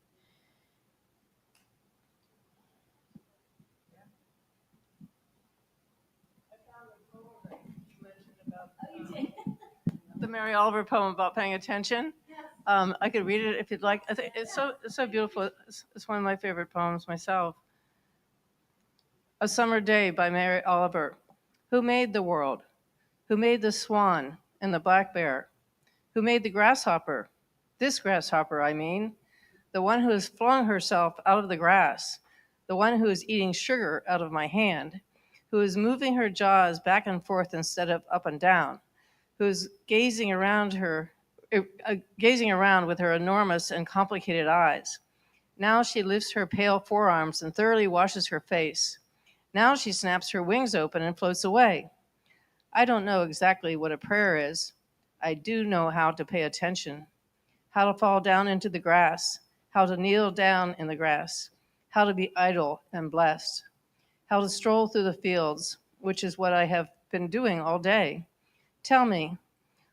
[SPEAKER 8] The Mary Oliver poem about paying attention. I could read it if you'd like. I think it's so beautiful. It's one of my favorite poems myself. A Summer Day by Mary Oliver. Who made the world? Who made the swan and the black bear? Who made the grasshopper? This grasshopper, I mean. The one who has flung herself out of the grass. The one who is eating sugar out of my hand. Who is moving her jaws back and forth instead of up and down. Who's gazing around with her enormous and complicated eyes. Now she lifts her pale forearms and thoroughly washes her face. Now she snaps her wings open and floats away. I don't know exactly what a prayer is. I do know how to pay attention, how to fall down into the grass, how to kneel down in the grass, how to be idle and blessed, how to stroll through the fields, which is what I have been doing all day. Tell me,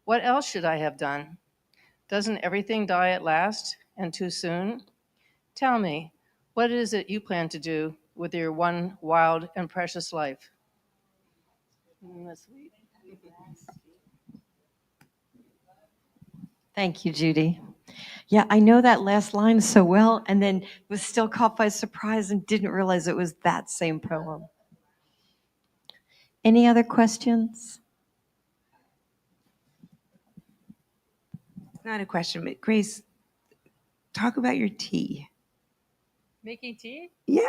[SPEAKER 8] what else should I have done? Doesn't everything die at last and too soon? Tell me, what is it you plan to do with your one wild and precious life? That's sweet.
[SPEAKER 1] Thank you, Judy. Yeah, I know that last line so well, and then was still caught by surprise and didn't realize it was that same poem. Any other questions?
[SPEAKER 10] Not a question, but Grace, talk about your tea.
[SPEAKER 2] Making tea?
[SPEAKER 10] Yeah.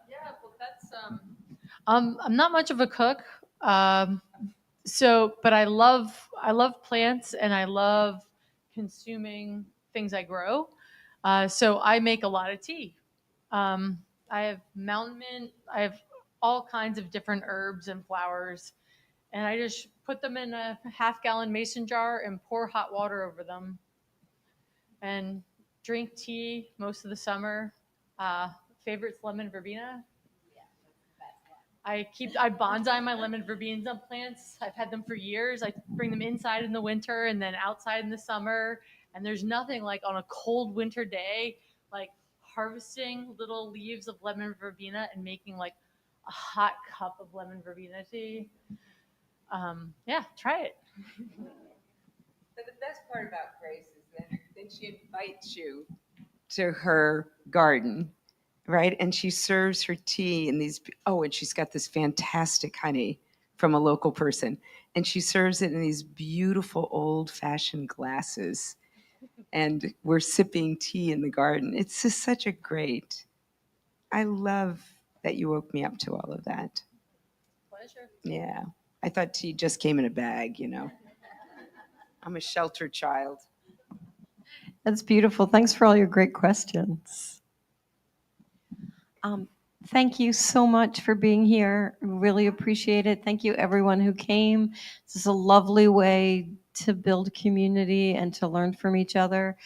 [SPEAKER 2] Yeah, well, that's I'm not much of a cook, but I love plants and I love consuming things I grow. So I make a lot of tea. I have mountain mint. I have all kinds of different herbs and flowers, and I just put them in a half-gallon mason jar and pour hot water over them, and drink tea most of the summer. Favorite's lemon verbena. I bonsai my lemon verbena plants. I've had them for years. I bring them inside in the winter and then outside in the summer. And there's nothing like on a cold winter day, like harvesting little leaves of lemon verbena and making like a hot cup of lemon verbena tea. Yeah, try it.
[SPEAKER 10] But the best part about Grace is that she invites you to her garden, right? And she serves her tea in these, oh, and she's got this fantastic honey from a local person. And she serves it in these beautiful old fashioned glasses. And we're sipping tea in the garden. It's just such a great, I love that you woke me up to all of that.
[SPEAKER 2] Pleasure.
[SPEAKER 10] Yeah. I thought tea just came in a bag, you know. I'm a sheltered child.
[SPEAKER 1] That's beautiful. Thanks for all your great questions. Thank you so much for being here. Really appreciate it. Thank you, everyone who came. This is a lovely way to build community and to learn from each other.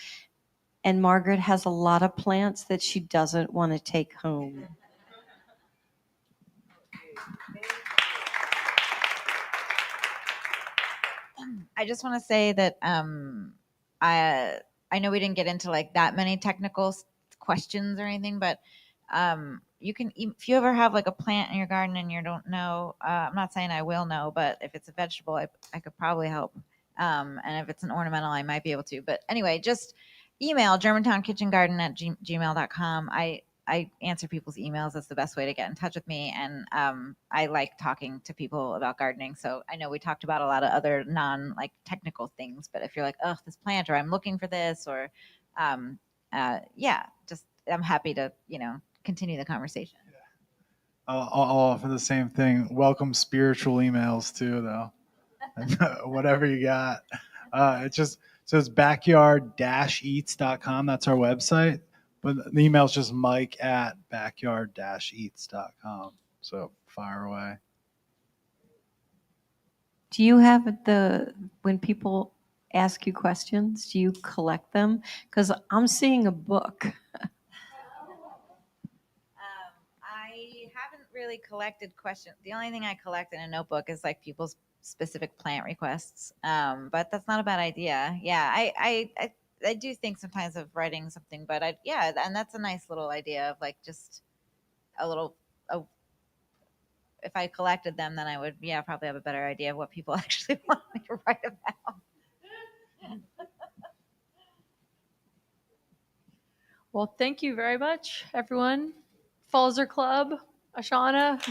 [SPEAKER 1] And Margaret has a lot of plants that she doesn't want to take home.
[SPEAKER 3] I just want to say that I know we didn't get into like that many technical questions or anything, but you can, if you ever have like a plant in your garden and you don't know, I'm not saying I will know, but if it's a vegetable, I could probably help. And if it's an ornamental, I might be able to. But anyway, just email germantownkitchengarden@gmail.com. I answer people's emails. That's the best way to get in touch with me. And I like talking to people about gardening. So I know we talked about a lot of other non like technical things, but if you're like, oh, this plant, or I'm looking for this, or yeah, just I'm happy to, continue the conversation.
[SPEAKER 4] I'll offer the same thing. Welcome spiritual emails too, though. Whatever you got. It's backyard-eats.com. That's our website. But the email is just mike@backyard-eats.com. So fire away.
[SPEAKER 1] Do you have when people ask you questions, do you collect them? Because I'm seeing a book.
[SPEAKER 3] I haven't really collected questions. The only thing I collect in a notebook is like people's specific plant requests. But that's not a bad idea. Yeah, I do think sometimes of writing something, but yeah, and that's a nice little idea of like just a little. If I collected them, then I would, yeah, probably have a better idea of what people actually want me to write about.
[SPEAKER 2] Well, thank you very much, everyone. Falzer Club, Ashana.